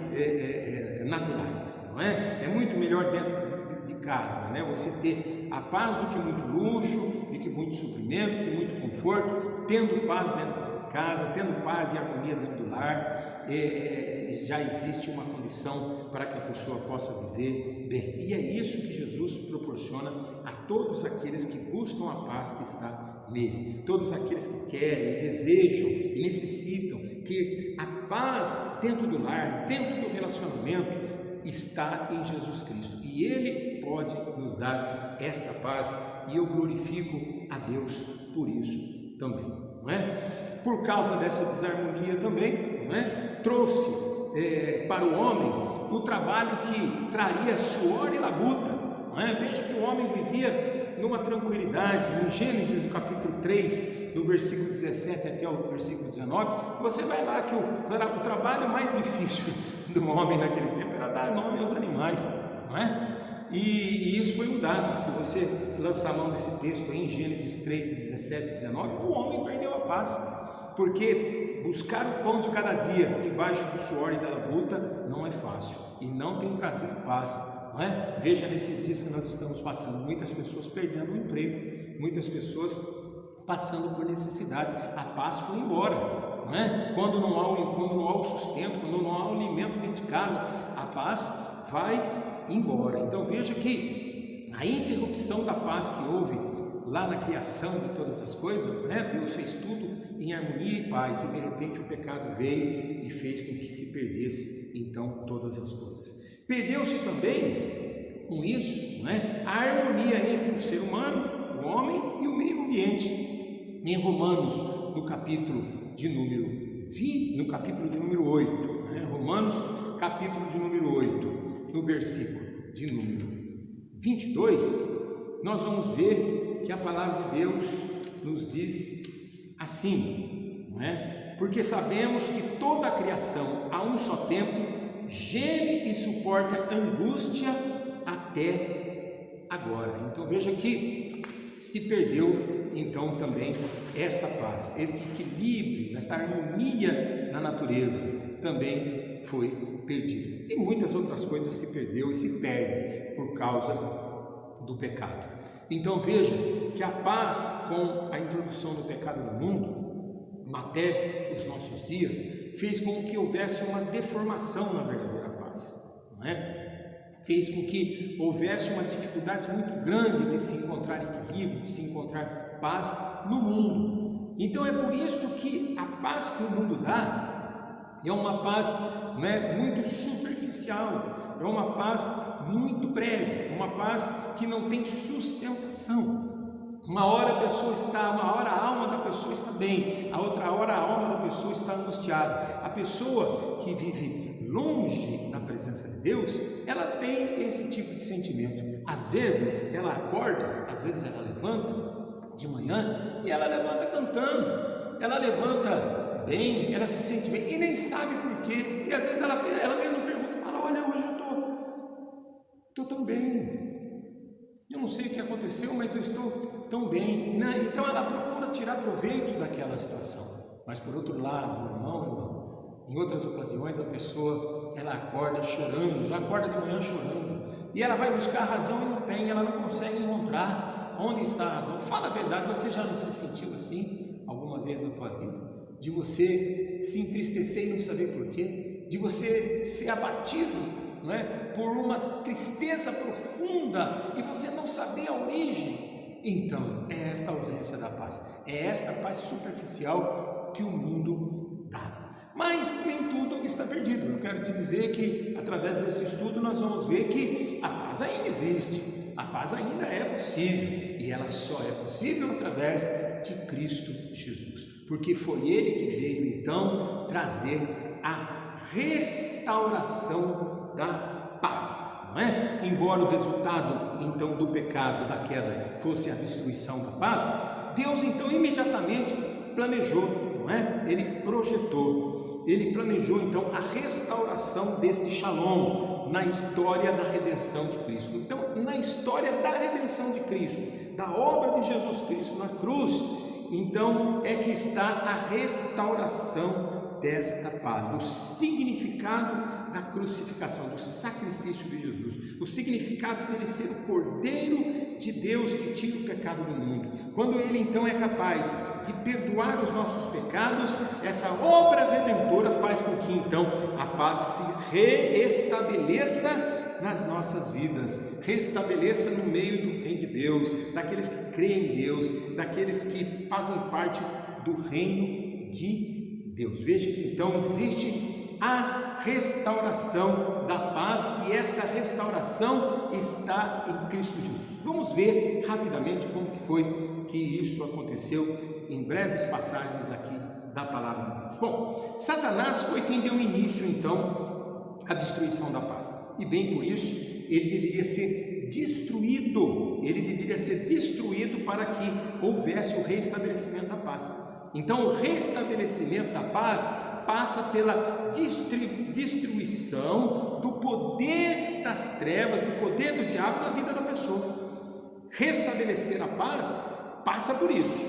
naturais, não é? É muito melhor dentro de casa, né? Você ter a paz do que muito luxo, do que muito suprimento, do que muito conforto. Tendo paz dentro de casa, tendo paz e harmonia dentro do lar, já existe uma condição para que a pessoa possa viver bem. E é isso que Jesus proporciona a todos aqueles que buscam a paz que está nele, todos aqueles que querem, desejam e necessitam ter a paz dentro do lar, dentro do relacionamento, está em Jesus Cristo, e Ele pode nos dar esta paz, e eu glorifico a Deus por isso também, não é? Por causa dessa desarmonia também, não é? Trouxe para o homem o trabalho que traria suor e labuta, não é? Veja que o homem vivia numa tranquilidade. Em Gênesis, no capítulo 3, no versículo 17 até o versículo 19, você vai lá que o trabalho mais difícil do homem naquele tempo era dar nome aos animais, não é? E isso foi mudado. Se você lançar a mão desse texto aí, em Gênesis 3, 17 e 19, o homem perdeu a paz, porque buscar o pão de cada dia debaixo do suor e da labuta não é fácil e não tem trazido paz, não é? Veja nesses dias que nós estamos passando, muitas pessoas perdendo o emprego, muitas pessoas passando por necessidade. A paz foi embora, não é? Quando não há o sustento, quando não há o alimento dentro de casa, a paz vai embora. Então veja que a interrupção da paz que houve lá na criação de todas as coisas, né? Deus fez tudo em harmonia e paz, e de repente o pecado veio e fez com que se perdesse então todas as coisas. Perdeu-se também com isso, né, a harmonia entre o ser humano, o homem, e o meio ambiente. Em Romanos, no capítulo de número 8, né? Romanos, capítulo de número 8, no versículo de número 22, nós vamos ver que a palavra de Deus nos diz assim, não é? Porque sabemos que toda a criação a um só tempo geme e suporta angústia até agora. Então veja que se perdeu então também esta paz, este equilíbrio, esta harmonia na natureza também foi perdido. E muitas outras coisas se perdeu e se perde por causa do pecado. Então veja que a paz, com a introdução do pecado no mundo, até os nossos dias, fez com que houvesse uma deformação na verdadeira paz, não é? Fez com que houvesse uma dificuldade muito grande de se encontrar equilíbrio, de se encontrar paz no mundo. Então é por isso que a paz que o mundo dá é uma paz, não é, muito superficial, é uma paz muito breve, uma paz que não tem sustentação. Uma hora a alma da pessoa está bem, a outra hora a alma da pessoa está angustiada. A pessoa que vive longe da presença de Deus, ela tem esse tipo de sentimento. Às vezes ela acorda, às vezes ela levanta de manhã e ela levanta cantando, ela levanta bem, ela se sente bem e nem sabe por quê. E às vezes ela mesma pergunta, fala, olha, hoje eu estou tão bem. Eu não sei o que aconteceu, mas eu estou tão bem. Então ela procura tirar proveito daquela situação. Mas por outro lado, irmão, em outras ocasiões a pessoa, ela acorda chorando, já acorda de manhã chorando. E ela vai buscar a razão e não tem, ela não consegue encontrar onde está a razão. Fala a verdade, você já não se sentiu assim alguma vez na tua vida? De você se entristecer e não saber por quê? De você ser abatido, não é? Por uma tristeza profunda e você não saber a origem. Então, é esta ausência da paz, é esta paz superficial que o mundo dá. Mas nem tudo está perdido. Eu quero te dizer que através desse estudo nós vamos ver que a paz ainda existe, a paz ainda é possível, e ela só é possível através de Cristo Jesus, porque foi Ele que veio então trazer a restauração da paz, não é? Embora o resultado então do pecado, da queda, fosse a destruição da paz, Deus então imediatamente planejou, não é? Ele planejou então a restauração deste shalom na história da redenção de Cristo. Então, na história da redenção de Cristo, da obra de Jesus Cristo na cruz, então é que está a restauração desta paz, do significado da crucificação, do sacrifício de Jesus, o significado dele ser o Cordeiro de Deus que tira o pecado do mundo. Quando ele então é capaz de perdoar os nossos pecados, essa obra redentora faz com que então a paz se reestabeleça nas nossas vidas, restabeleça no meio do reino de Deus, daqueles que creem em Deus, daqueles que fazem parte do reino de Deus. Veja que então existe a restauração da paz, e esta restauração está em Cristo Jesus. Vamos ver rapidamente como que foi que isso aconteceu em breves passagens aqui da palavra de Deus. Bom, Satanás foi quem deu início então à destruição da paz, e bem por isso ele deveria ser destruído para que houvesse o restabelecimento da paz. Então o restabelecimento da paz passa pela destruição do poder das trevas, do poder do diabo na vida da pessoa. Restabelecer a paz passa por isso,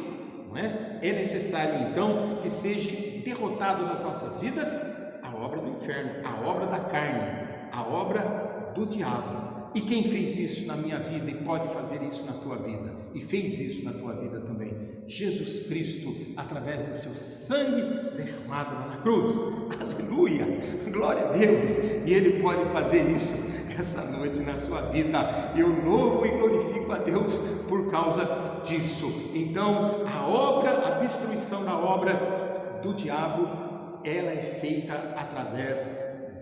não é? É necessário então que seja derrotado nas nossas vidas a obra do inferno, a obra da carne, a obra do diabo. E quem fez isso na minha vida e pode fazer isso na tua vida, e fez isso na tua vida também? Jesus Cristo, através do seu sangue derramado lá na cruz. Aleluia, glória a Deus. E Ele pode fazer isso essa noite na sua vida. Eu louvo e glorifico a Deus por causa disso. Então a destruição da obra do diabo, ela é feita através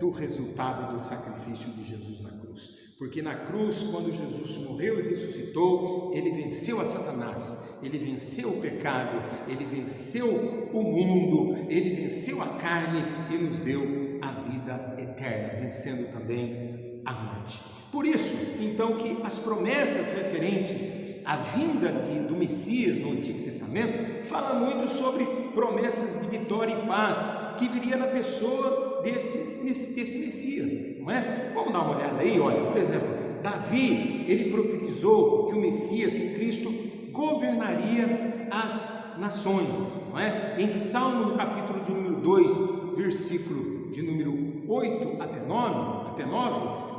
do resultado do sacrifício de Jesus na cruz. Porque na cruz, quando Jesus morreu e ressuscitou, ele venceu a Satanás, ele venceu o pecado, ele venceu o mundo, ele venceu a carne e nos deu a vida eterna, vencendo também a morte. Por isso, então, que as promessas referentes à vinda do Messias no Antigo Testamento fala muito sobre promessas de vitória e paz que viria na pessoa desse Messias, não é? Vamos dar uma olhada aí, olha, por exemplo, Davi, ele profetizou que o Messias, que Cristo governaria as nações, não é? Em Salmo, no capítulo de número 2, versículo de número 8 até 9,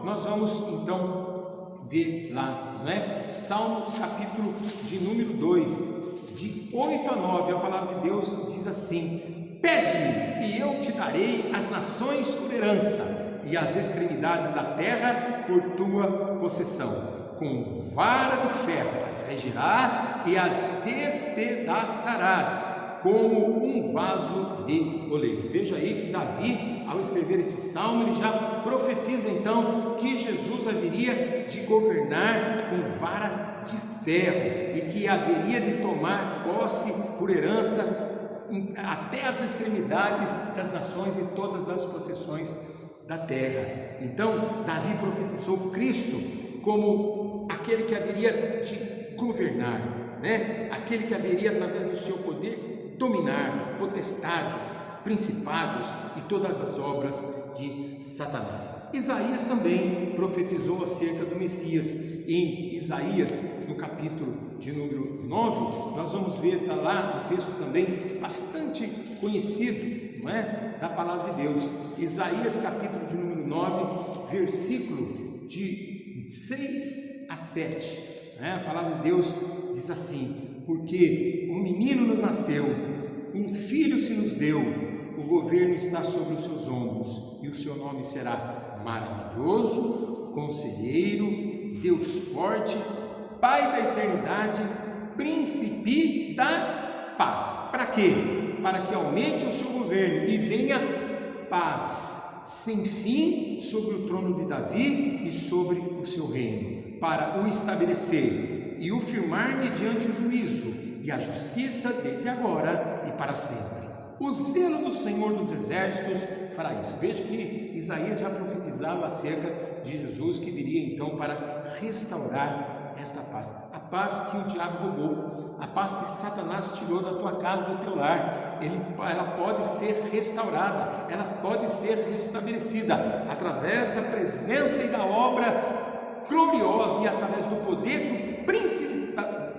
nós vamos então ver lá, não é? Salmos, capítulo de número 2, de 8 a 9, a palavra de Deus diz assim: pede-me e eu te darei as nações por herança e as extremidades da terra por tua possessão. Com vara de ferro as regirá e as despedaçarás como um vaso de oleiro. Veja aí que Davi, ao escrever esse salmo, ele já profetiza então que Jesus haveria de governar com vara de ferro e que haveria de tomar posse por herança até as extremidades das nações e todas as possessões da terra. Então, Davi profetizou Cristo como aquele que haveria de governar, aquele que haveria, através do seu poder, dominar potestades, principados e todas as obras de Satanás. Isaías também profetizou acerca do Messias. Em Isaías, no capítulo de número 9, nós vamos ver, está lá um texto também bastante conhecido, da palavra de Deus. Isaías, capítulo de número 9, versículo de 6 a 7. A palavra de Deus diz assim: porque um menino nos nasceu, um filho se nos deu, o governo está sobre os seus ombros, e o seu nome será Maravilhoso, Conselheiro, Deus Forte, Pai da Eternidade, Príncipe da Paz. Para quê? Para que aumente o seu governo e venha paz sem fim sobre o trono de Davi e sobre o seu reino, para o estabelecer e o firmar mediante o juízo e a justiça desde agora e para sempre. O zelo do Senhor dos Exércitos fará isso. Veja que Isaías já profetizava acerca de Jesus, que viria então para restaurar esta paz. A paz que o diabo roubou, a paz que Satanás tirou da tua casa, do teu lar, ela pode ser restaurada, ela pode ser restabelecida através da presença e da obra gloriosa e através do poder do príncipe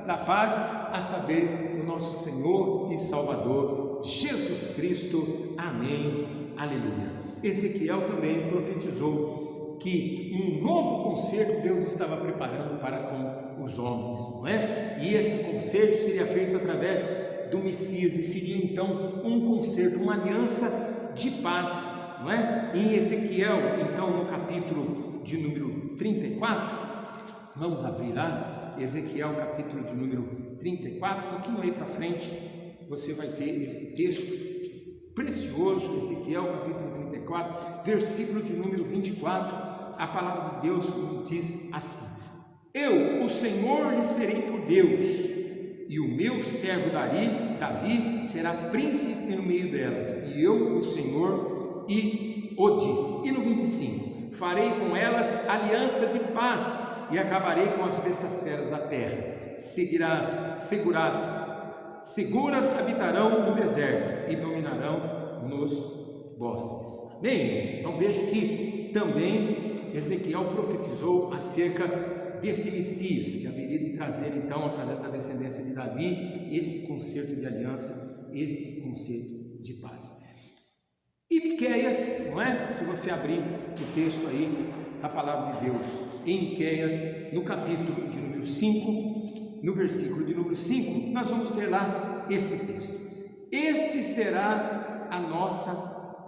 da paz, a saber, o nosso Senhor e Salvador Jesus Cristo. Amém, aleluia. Ezequiel também profetizou que um novo concerto Deus estava preparando para com os homens, E esse concerto seria feito através do Messias e seria então um concerto, uma aliança de paz, Em Ezequiel, então, no capítulo de número 34, vamos abrir lá, Ezequiel, capítulo de número 34, um pouquinho aí para frente, você vai ter este texto precioso, Ezequiel, capítulo 34, versículo de número 24, a palavra de Deus nos diz assim: eu, o Senhor, lhe serei por Deus, e o meu servo Davi, será príncipe no meio delas, e eu, o Senhor, e o disse. E no 25, farei com elas aliança de paz, e acabarei com as bestas feras da terra. Seguras habitarão no deserto e dominarão nos bosques. Amém? Então veja que também Ezequiel profetizou acerca deste Messias, que haveria de trazer então, através da descendência de Davi, este concerto de aliança, este concerto de paz. E Miqueias, Se você abrir o texto aí da palavra de Deus, em Miqueias, no capítulo de número 5, no versículo de número 5, nós vamos ter lá este texto: este será a nossa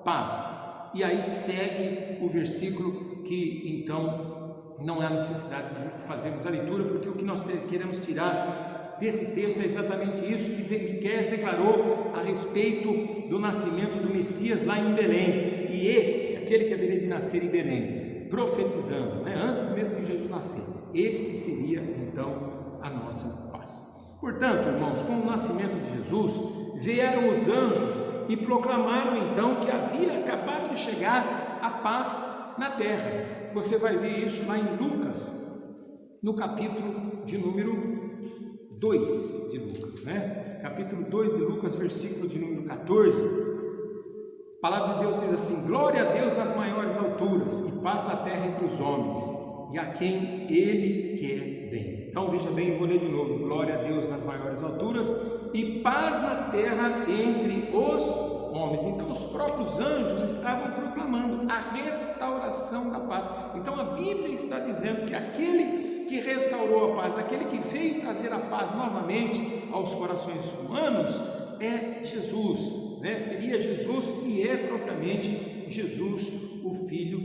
paz. E aí segue o versículo que então não há necessidade de fazermos a leitura, porque o que nós queremos tirar desse texto é exatamente isso que Miqueias declarou a respeito do nascimento do Messias lá em Belém. E este, aquele que haveria de nascer em Belém, profetizando, antes mesmo de Jesus nascer, este seria então a nossa paz. Portanto, irmãos, com o nascimento de Jesus, vieram os anjos e proclamaram então que havia acabado de chegar a paz na terra. Você vai ver isso lá em Lucas, no capítulo de número 2 de Lucas, Capítulo 2 de Lucas, versículo de número 14. A palavra de Deus diz assim: glória a Deus nas maiores alturas e paz na terra entre os homens, e a quem Ele quer bem. Então veja bem, eu vou ler de novo: glória a Deus nas maiores alturas e paz na terra entre os homens. Então os próprios anjos estavam proclamando a restauração da paz. Então a Bíblia está dizendo que aquele que restaurou a paz, aquele que veio trazer a paz novamente aos corações humanos, é Jesus, Seria Jesus, e é propriamente Jesus, o Filho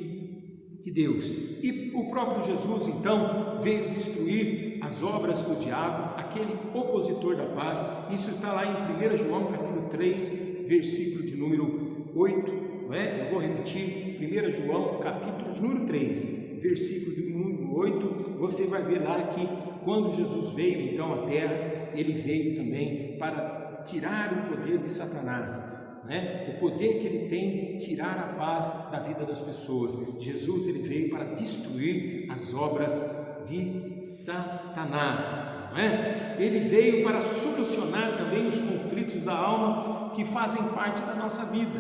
de Deus. E o próprio Jesus então veio destruir as obras do diabo, aquele opositor da paz. Isso está lá em 1 João capítulo 3, versículo de número 8 não é? Eu vou repetir, 1 João, capítulo de número 3, versículo de número 8, você vai ver lá que quando Jesus veio então à terra, ele veio também para tirar o poder de Satanás, né? O poder que ele tem de tirar a paz da vida das pessoas. Jesus, ele veio para destruir as obras de Satanás, não é? Ele veio para solucionar também os conflitos da alma que fazem parte da nossa vida,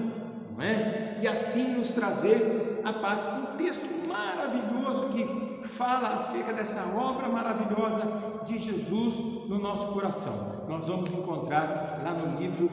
não é? E assim nos trazer a paz. Um texto maravilhoso que fala acerca dessa obra maravilhosa de Jesus no nosso coração. Nós vamos encontrar lá no livro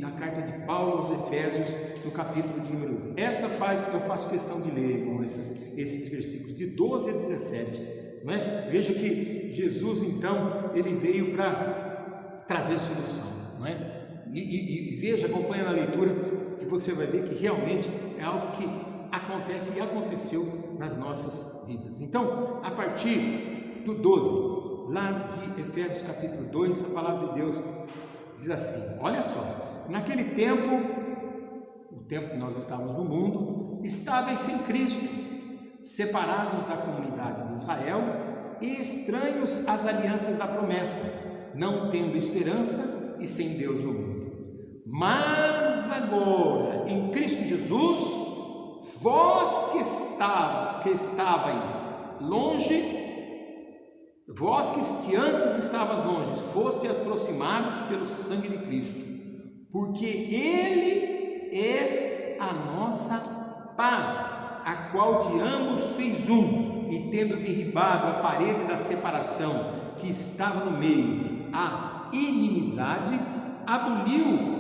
da carta de Paulo aos Efésios, no capítulo de número 8. Eu faço questão de ler, irmão, esses versículos de 12 a 17. Não é? Veja que Jesus, então, ele veio para trazer solução, não é? E veja, acompanha na leitura, que você vai ver que realmente é algo que acontece e aconteceu nas nossas vidas. Então, a partir do 12, lá de Efésios capítulo 2, a palavra de Deus diz assim, olha só, naquele tempo, o tempo que nós estávamos no mundo, estáveis sem Cristo, separados da comunidade de Israel e estranhos às alianças da promessa, não tendo esperança e sem Deus no mundo. Mas agora, em Cristo Jesus, vós que estavais longe, vós que antes estavas longe, fostes aproximados pelo sangue de Cristo, porque Ele é a nossa paz, a qual de ambos fez um, e tendo derribado a parede da separação que estava no meio, a inimizade, aboliu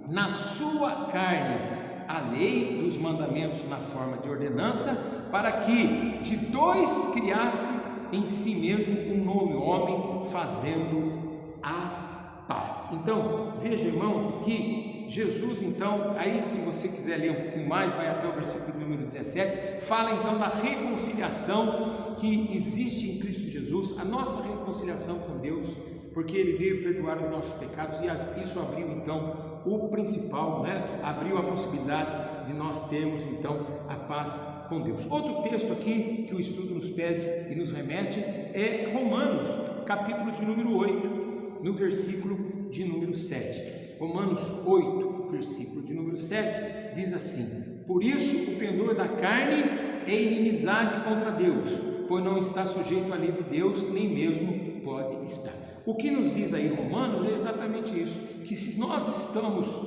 na sua carne a lei dos mandamentos na forma de ordenança, para que de dois criasse em si mesmo um novo homem, fazendo a paz. Então, veja, irmãos, que Jesus, então, aí se você quiser ler um pouquinho mais, vai até o versículo número 17, fala então da reconciliação que existe em Cristo Jesus, a nossa reconciliação com Deus, porque Ele veio perdoar os nossos pecados, e isso abriu então o principal, né? Abriu a possibilidade de nós termos então a paz com Deus. Outro texto aqui que o estudo nos pede e nos remete é Romanos, capítulo de número 8, no versículo de número 7. Romanos 8, versículo de número 7, diz assim: por isso o pendor da carne é inimizade contra Deus, pois não está sujeito à lei de Deus, nem mesmo pode estar. O que nos diz aí Romanos é exatamente isso, que se nós estamos,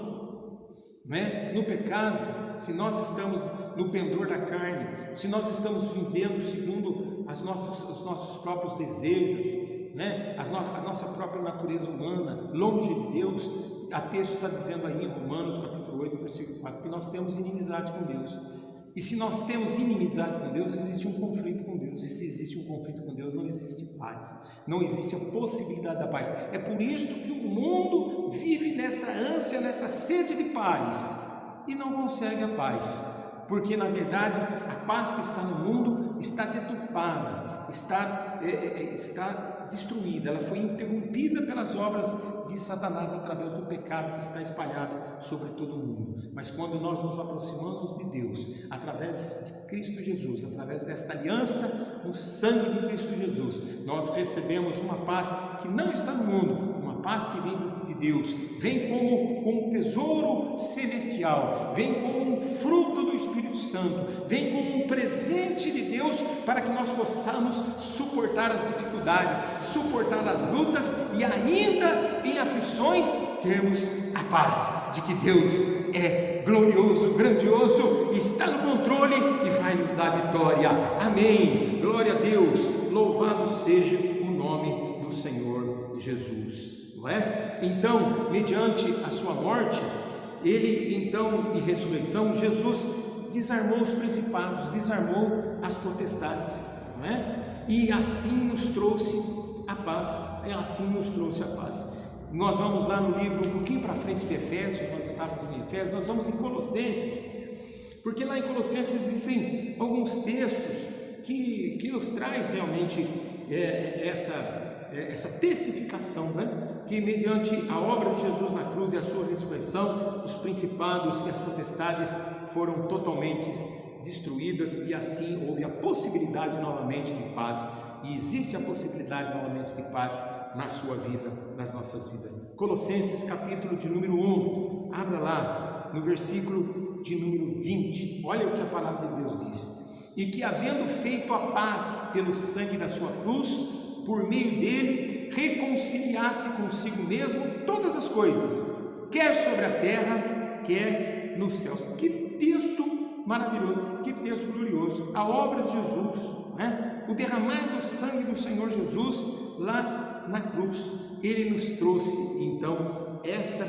né, no pecado, se nós estamos no pendor da carne, se nós estamos vivendo segundo os nossos próprios desejos, né, a nossa própria natureza humana, longe de Deus, a texto está dizendo aí em Romanos capítulo 8, versículo 4, que nós temos inimizade com Deus. E se nós temos inimizade com Deus, existe um conflito com Deus. E se existe um conflito com Deus, não existe paz. Não existe a possibilidade da paz. É por isso que o mundo vive nesta ânsia, nessa sede de paz e não consegue a paz. Porque, na verdade, a paz que está no mundo está deturpada, está destruída, ela foi interrompida pelas obras de Satanás através do pecado que está espalhado sobre todo o mundo. Mas quando nós nos aproximamos de Deus, através de Cristo Jesus, através desta aliança no sangue de Cristo Jesus, nós recebemos uma paz que não está no mundo, uma paz que vem de Deus, vem como um tesouro celestial, vem como um fruto do Espírito Santo, vem como um presente de Deus para que nós possamos suportar as dificuldades, suportar as lutas e ainda em aflições termos a paz de que Deus é glorioso, grandioso, está no controle e vai nos dar vitória. Amém. Glória a Deus. Louvado seja o nome do Senhor Jesus. Não é? Então, mediante a sua morte, ele então e ressurreição, Jesus desarmou os principados, desarmou as potestades, não é? E assim nos trouxe a paz. Assim nos trouxe a paz. Nós vamos lá no livro, um pouquinho para frente de Efésios, nós estávamos em Efésios, nós vamos em Colossenses, porque lá em Colossenses existem alguns textos que nos traz realmente essa testificação, né? Que mediante a obra de Jesus na cruz e a sua ressurreição, os principados e as potestades foram totalmente destruídas, e assim houve a possibilidade novamente de paz, e existe a possibilidade novamente de paz na sua vida, nas nossas vidas. Colossenses capítulo de número 1, abra lá no versículo de número 20, olha o que a palavra de Deus diz: e que, havendo feito a paz pelo sangue da sua cruz, por meio dele reconciliasse consigo mesmo todas as coisas, quer sobre a terra, quer nos céus. Que texto maravilhoso, que texto glorioso, a obra de Jesus, né? O derramar do sangue do Senhor Jesus lá na cruz, ele nos trouxe então essa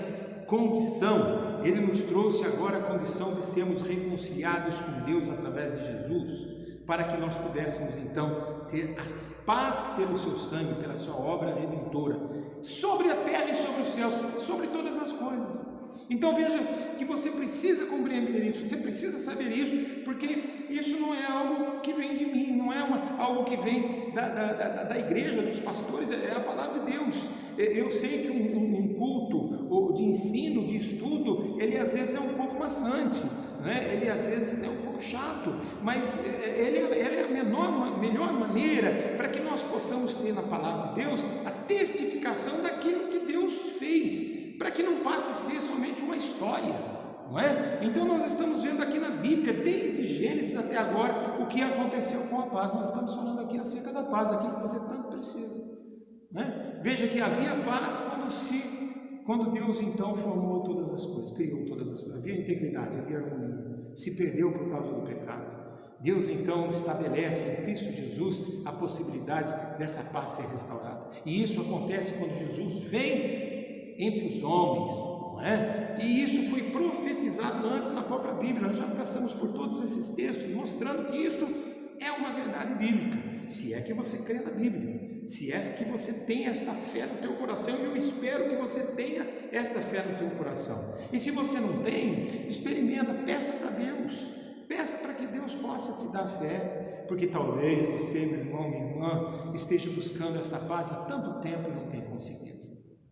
condição, ele nos trouxe agora a condição de sermos reconciliados com Deus através de Jesus, para que nós pudéssemos então ter a paz pelo seu sangue, pela sua obra redentora, sobre a terra e sobre os céus, sobre todas as coisas. Então veja que você precisa compreender isso, você precisa saber isso, porque isso não é algo que vem de mim, não é algo que vem da igreja, dos pastores, é a palavra de Deus. Eu sei que um culto de ensino, de estudo, ele às vezes é um pouco maçante, né? Ele às vezes é um pouco chato, mas ele é a melhor maneira para que nós possamos ter na palavra de Deus a testificação daquilo que Deus fez, para que não passe a ser somente uma história, não é? Então nós estamos vendo aqui na Bíblia, desde Gênesis até agora, o que aconteceu com a paz. Nós estamos falando aqui acerca da paz, aquilo que você tanto precisa, né? Veja que havia paz quando Deus então formou todas as coisas, criou todas as coisas, havia integridade, havia harmonia, se perdeu por causa do pecado. Deus então estabelece em Cristo Jesus a possibilidade dessa paz ser restaurada, e isso acontece quando Jesus vem entre os homens, não é? E isso foi profetizado antes na própria Bíblia. Nós já passamos por todos esses textos mostrando que isto é uma verdade bíblica, se é que você crê na Bíblia, se é que você tem esta fé no teu coração, e eu espero que você tenha esta fé no teu coração. E se você não tem, experimenta, peça para Deus, peça para que Deus possa te dar fé, porque talvez você, meu irmão, minha irmã, esteja buscando essa paz há tanto tempo e não tenha conseguido.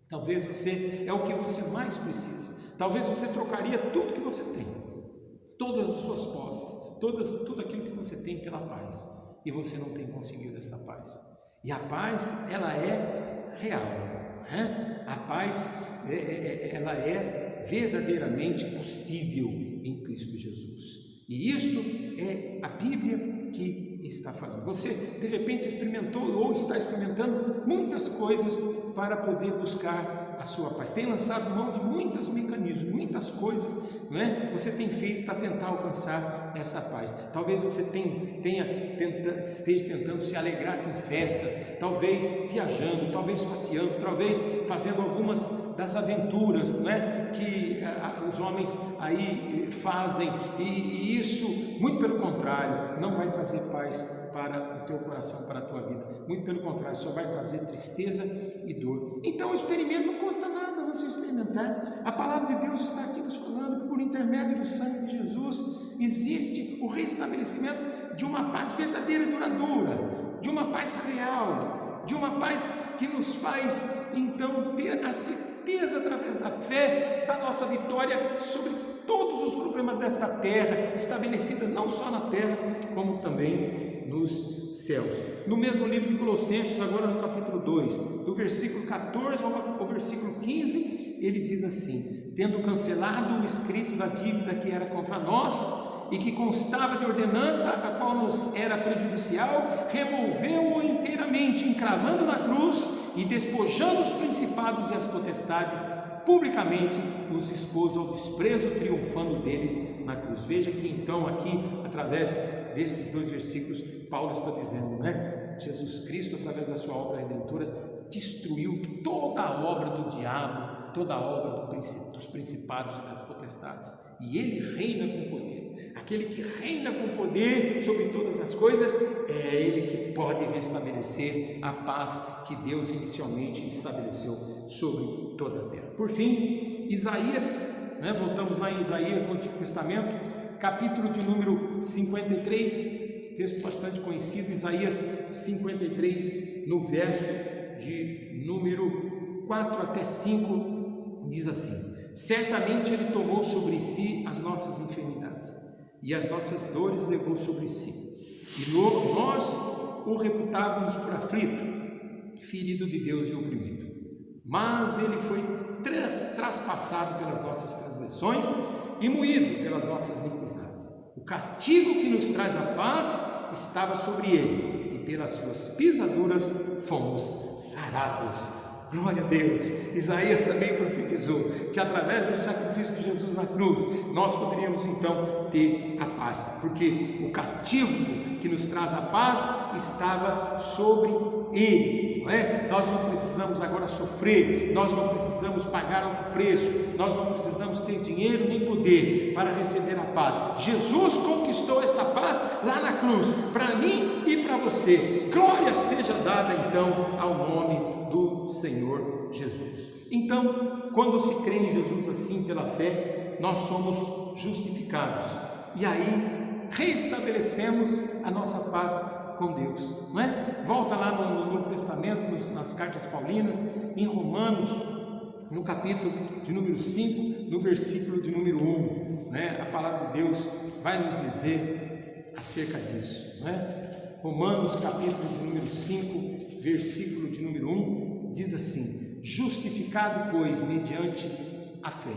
Talvez você é o que você mais precisa. Talvez você trocaria tudo que você tem, todas as suas posses, tudo aquilo que você tem pela paz, e você não tem conseguido essa paz. E a paz, ela é real, né? A paz, ela é verdadeiramente possível em Cristo Jesus. E isto é a Bíblia que está falando. Você de repente experimentou ou está experimentando muitas coisas para poder buscar a sua paz. Tem lançado mão de muitos mecanismos, muitas coisas, não é? Você tem feito para tentar alcançar essa paz. Talvez você esteja tentando se alegrar com festas, talvez viajando, talvez passeando, talvez fazendo algumas das aventuras, não é? Que os homens aí fazem, e isso, muito pelo contrário, não vai trazer paz para o teu coração, para a tua vida. Muito pelo contrário, só vai trazer tristeza e dor. Então o experimento não custa nada você experimentar. A palavra de Deus está aqui nos falando que por intermédio do sangue de Jesus existe o restabelecimento de uma paz verdadeira e duradoura, de uma paz real, de uma paz que nos faz então ter a certeza através da fé da nossa vitória sobre todos os problemas desta terra, estabelecida não só na terra, como também nos céus. No mesmo livro de Colossenses, agora no capítulo 2, do versículo 14 ao versículo 15, ele diz assim: tendo cancelado o escrito da dívida que era contra nós e que constava de ordenança, a qual nos era prejudicial, removeu-o inteiramente, encravando na cruz e despojando os principados e as potestades, publicamente os expôs ao desprezo, triunfando deles na cruz. Veja que então aqui, através desses dois versículos, Paulo está dizendo, né? Jesus Cristo, através da sua obra redentora, destruiu toda a obra do diabo, toda a obra dos principados e das potestades, e ele reina com poder. Aquele que reina com poder sobre todas as coisas, é ele que pode restabelecer a paz que Deus inicialmente estabeleceu sobre toda a terra. Por fim, Isaías, né? Voltamos lá em Isaías no Antigo Testamento, capítulo de número 53, texto bastante conhecido, Isaías 53, no verso de número 4 até 5, diz assim: certamente Ele tomou sobre si as nossas enfermidades, e as nossas dores levou sobre si, e nós o reputávamos por aflito, ferido de Deus e oprimido. Mas Ele foi traspassado pelas nossas transgressões e moído pelas nossas iniquidades. O castigo que nos traz a paz estava sobre Ele, e pelas suas pisaduras fomos sarados. Glória a Deus. Isaías também profetizou que através do sacrifício de Jesus na cruz, nós poderíamos então ter a paz, porque o castigo que nos traz a paz estava sobre Ele, não é? Nós não precisamos agora sofrer, nós não precisamos pagar algum preço, nós não precisamos ter dinheiro nem poder para receber a paz. Jesus conquistou esta paz lá na cruz, para mim e para você. Glória seja dada então ao nome do Senhor Jesus. Então, quando se crê em Jesus assim pela fé, nós somos justificados, e aí reestabelecemos a nossa paz com Deus, não é? Volta lá no Novo Testamento, nas cartas paulinas, em Romanos, no capítulo de número 5, no versículo de número 1, né? A palavra de Deus vai nos dizer acerca disso, não é? Romanos capítulo de número 5, versículo de número 1, diz assim: justificado, pois, mediante a fé,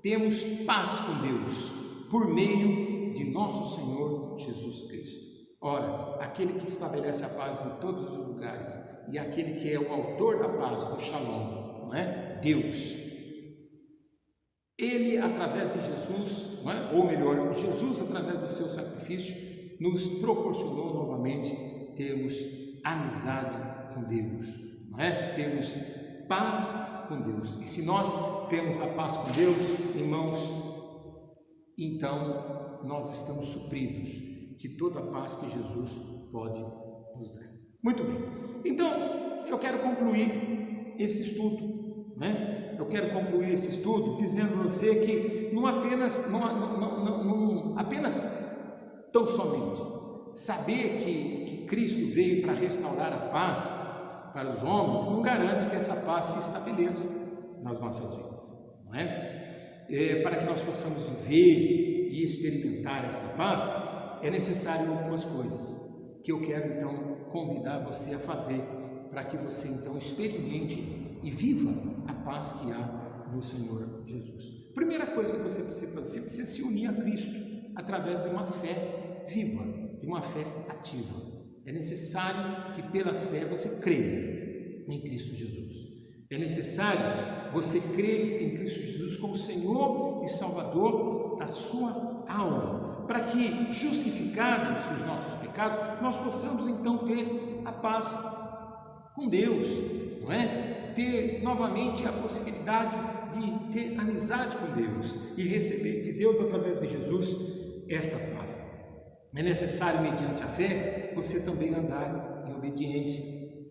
temos paz com Deus, por meio de nosso Senhor Jesus Cristo. Ora, aquele que estabelece a paz em todos os lugares, e aquele que é o autor da paz, do Shalom, não é? Deus. Ele, através de Jesus, não é? Ou melhor, Jesus, através do seu sacrifício, nos proporcionou novamente termos amizade com Deus, não é? Termos paz com Deus. E se nós temos a paz com Deus, irmãos, então nós estamos supridos de toda a paz que Jesus pode nos dar. Muito bem, então eu quero concluir esse estudo, né? Eu quero concluir esse estudo dizendo a você que não apenas tão somente saber que Cristo veio para restaurar a paz para os homens, não garante que essa paz se estabeleça nas nossas vidas, não é? Para que nós possamos viver e experimentar esta paz, é necessário algumas coisas que eu quero então convidar você a fazer, para que você então experimente e viva a paz que há no Senhor Jesus. Primeira coisa que você precisa fazer, você precisa se unir a Cristo através de uma fé viva, de uma fé ativa. É necessário que pela fé você creia em Cristo Jesus. É necessário você crer em Cristo Jesus como Senhor e Salvador da sua alma, para que, justificados os nossos pecados, nós possamos então ter a paz com Deus, não é? Ter novamente a possibilidade de ter amizade com Deus e receber de Deus, através de Jesus, esta paz. É necessário, mediante a fé, você também andar em obediência,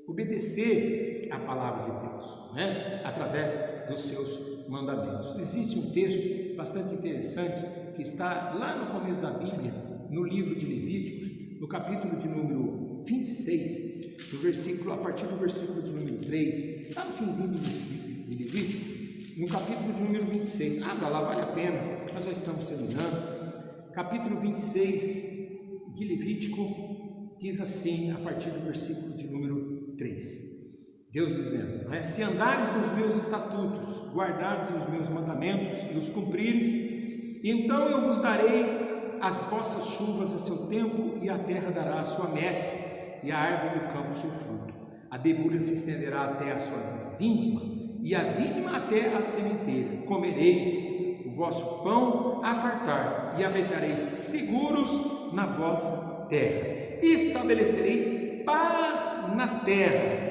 obedecer a palavra de Deus, não é? Através dos seus mandamentos. Existe um texto bastante interessante que está lá no começo da Bíblia, no livro de Levíticos, no capítulo de número 26, a partir do versículo de número 3, lá no finzinho de Levítico, no capítulo de número 26. Abra lá, vale a pena, nós já estamos terminando. Capítulo 26 de Levítico diz assim, a partir do versículo de número 3, Deus dizendo, não é? Se andares nos meus estatutos, guardares os meus mandamentos e os cumprires, então eu vos darei as vossas chuvas a seu tempo, e a terra dará a sua messe, e a árvore do campo o seu fruto. A debulha se estenderá até a sua vindima, e a vindima até a sementeira. Comereis o vosso pão a fartar, e habitareis seguros na vossa terra. Estabelecerei paz na terra.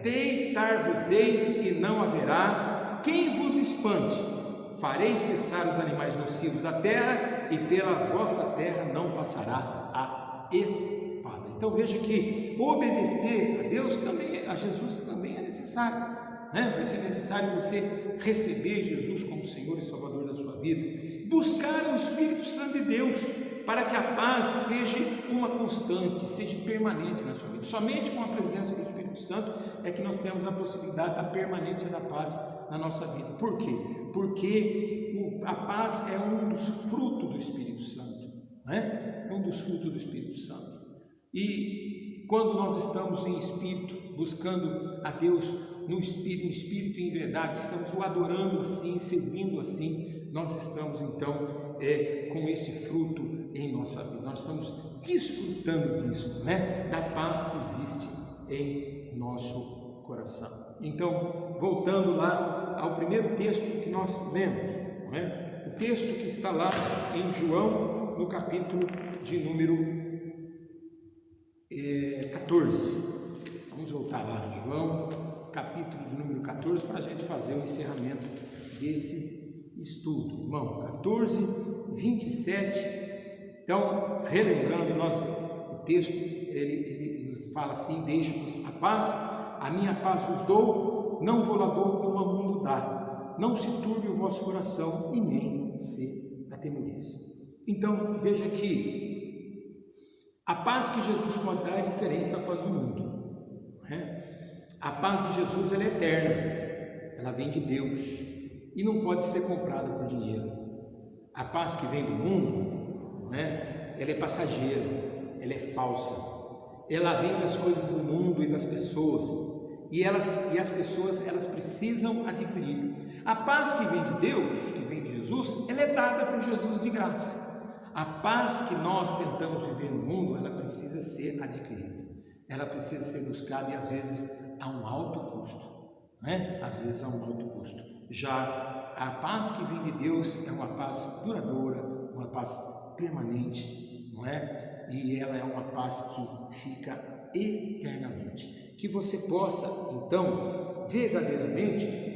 Deitar-vos-eis e não haverás quem vos espante. Farei cessar os animais nocivos da terra, e pela vossa terra não passará a espada. Então veja que obedecer a Deus também, a Jesus também é necessário, né? Vai ser necessário você receber Jesus como Senhor e Salvador da sua vida, buscar o Espírito Santo de Deus, para que a paz seja uma constante, seja permanente na sua vida. Somente com a presença do Espírito Santo é que nós temos a possibilidade da permanência da paz na nossa vida. Por quê? Porque a paz é um dos frutos do Espírito Santo, né? É um dos frutos do Espírito Santo. E quando nós estamos em espírito, buscando a Deus no espírito, em espírito e em verdade, estamos o adorando assim, servindo assim, nós estamos então com esse fruto em nossa vida. Nós estamos desfrutando disso, né? Da paz que existe em nosso coração. Então, voltando lá ao primeiro texto que nós lemos, né? O texto que está lá em João, no capítulo de número 14. Vamos voltar lá, João, capítulo de número 14, para a gente fazer o encerramento desse estudo. Irmão, 14, 27. Então, relembrando, o texto, ele nos fala assim: deixo-vos a paz, a minha paz vos dou, não vou lá dou como o mundo dá. Não se turbe o vosso coração e nem se atemorize. Então, veja que a paz que Jesus pode dar é diferente da paz do mundo, né? A paz de Jesus, ela é eterna, ela vem de Deus e não pode ser comprada por dinheiro. A paz que vem do mundo, né? Ela é passageira, ela é falsa, ela vem das coisas do mundo e das pessoas, e as pessoas elas precisam adquirir. A paz que vem de Deus, que vem de Jesus, ela é dada por Jesus de graça. A paz que nós tentamos viver no mundo, ela precisa ser adquirida, ela precisa ser buscada e às vezes a um alto custo, né? Às vezes a um alto custo. Já a paz que vem de Deus é uma paz duradoura, uma paz permanente, não é? E ela é uma paz que fica eternamente. Que você possa, então, verdadeiramente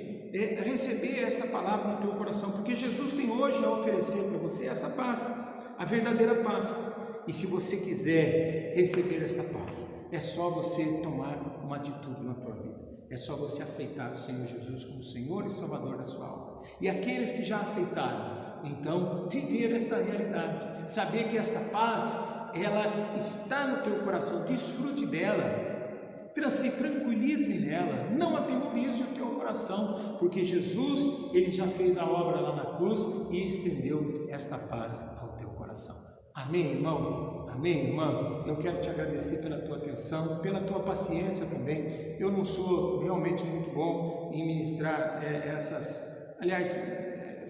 receber esta palavra no teu coração, porque Jesus tem hoje a oferecer para você essa paz, a verdadeira paz. E se você quiser receber esta paz, é só você tomar uma atitude na tua vida, é só você aceitar o Senhor Jesus como Senhor e Salvador da sua alma. E aqueles que já aceitaram, então, viver esta realidade, saber que esta paz, ela está no teu coração, desfrute dela, se tranquilize nela, não atemorize o teu coração, porque Jesus, ele já fez a obra lá na cruz e estendeu esta paz ao teu coração. Amém, irmão? Amém, irmã? Eu quero te agradecer pela tua atenção, pela tua paciência também. Eu não sou realmente muito bom em ministrar aliás,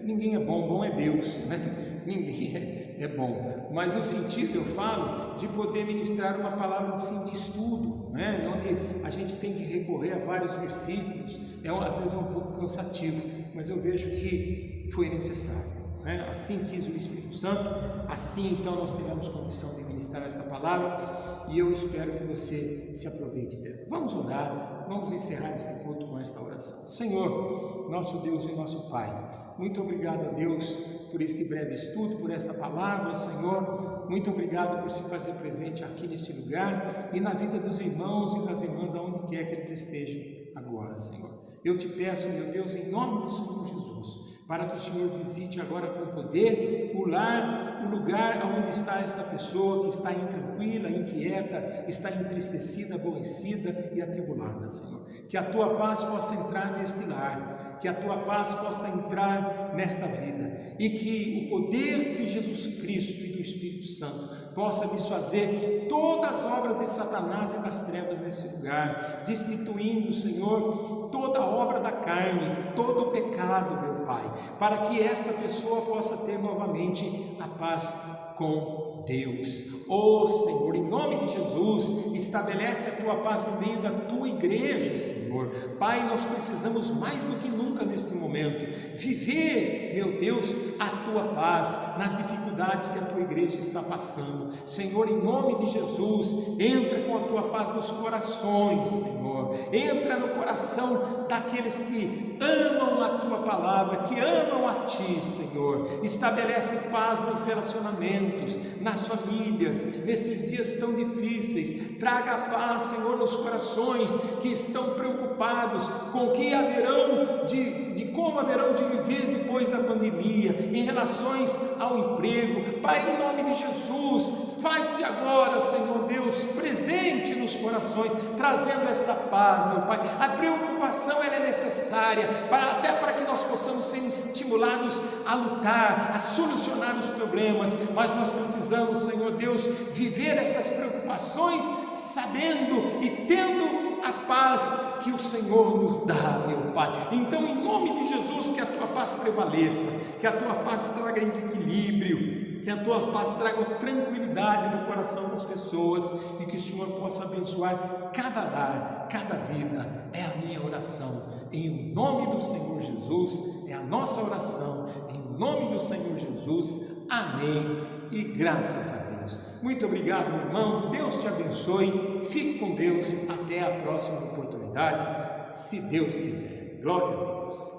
ninguém é bom, bom é Deus, né? Ninguém é bom, mas no sentido, eu falo, de poder ministrar uma palavra assim, de estudo, né? Onde a gente tem que recorrer a vários versículos, às vezes é um pouco cansativo, mas eu vejo que foi necessário, né? Assim quis o Espírito Santo, assim então nós tivemos condição de ministrar essa palavra, e eu espero que você se aproveite dela. Vamos orar, vamos encerrar este culto com esta oração. Senhor, nosso Deus e nosso Pai, muito obrigado a Deus por este breve estudo, por esta palavra, Senhor. Muito obrigado por se fazer presente aqui neste lugar e na vida dos irmãos e das irmãs, aonde quer que eles estejam agora, Senhor. Eu te peço, meu Deus, em nome do Senhor Jesus, para que o Senhor visite agora com poder o lugar onde está esta pessoa que está intranquila, inquieta, está entristecida, aborrecida e atribulada, Senhor. Que a tua paz possa entrar neste lar, que a tua paz possa entrar nesta vida e que o poder de Jesus Cristo e do Espírito Santo possa desfazer todas as obras de Satanás e das trevas nesse lugar, destituindo, Senhor, toda a obra da carne, todo o pecado, meu Pai, para que esta pessoa possa ter novamente a paz com Deus. Oh Senhor, em nome de Jesus, estabelece a tua paz no meio da tua igreja, Senhor. Pai, nós precisamos mais do que nunca neste momento viver, meu Deus, a tua paz nas dificuldades que a tua igreja está passando. Senhor, em nome de Jesus, entra com a tua paz nos corações, Senhor. Entra no coração daqueles que amam a Tua palavra, que amam a Ti, Senhor. Estabelece paz nos relacionamentos, nas famílias, nesses dias tão difíceis. Traga a paz, Senhor, nos corações que estão preocupados com o que haverão de como haverão de viver depois da pandemia, em relações ao emprego. Pai, em nome de Jesus, faz-se agora, Senhor Deus, presente nos corações, trazendo esta paz, meu Pai. A preocupação ela é necessária, até para que nós possamos ser estimulados a lutar, a solucionar os problemas, mas nós precisamos, Senhor Deus, viver estas preocupações sabendo e tendo a paz que o Senhor nos dá, meu Pai. Então, em nome de Jesus, que a Tua paz prevaleça, que a Tua paz traga equilíbrio, que a Tua paz traga tranquilidade no coração das pessoas e que o Senhor possa abençoar cada lar, cada vida. É a minha oração, em nome do Senhor Jesus, é a nossa oração, em nome do Senhor Jesus, amém e graças a Deus. Muito obrigado, meu irmão, Deus te abençoe, fique com Deus, até a próxima oportunidade, se Deus quiser. Glória a Deus.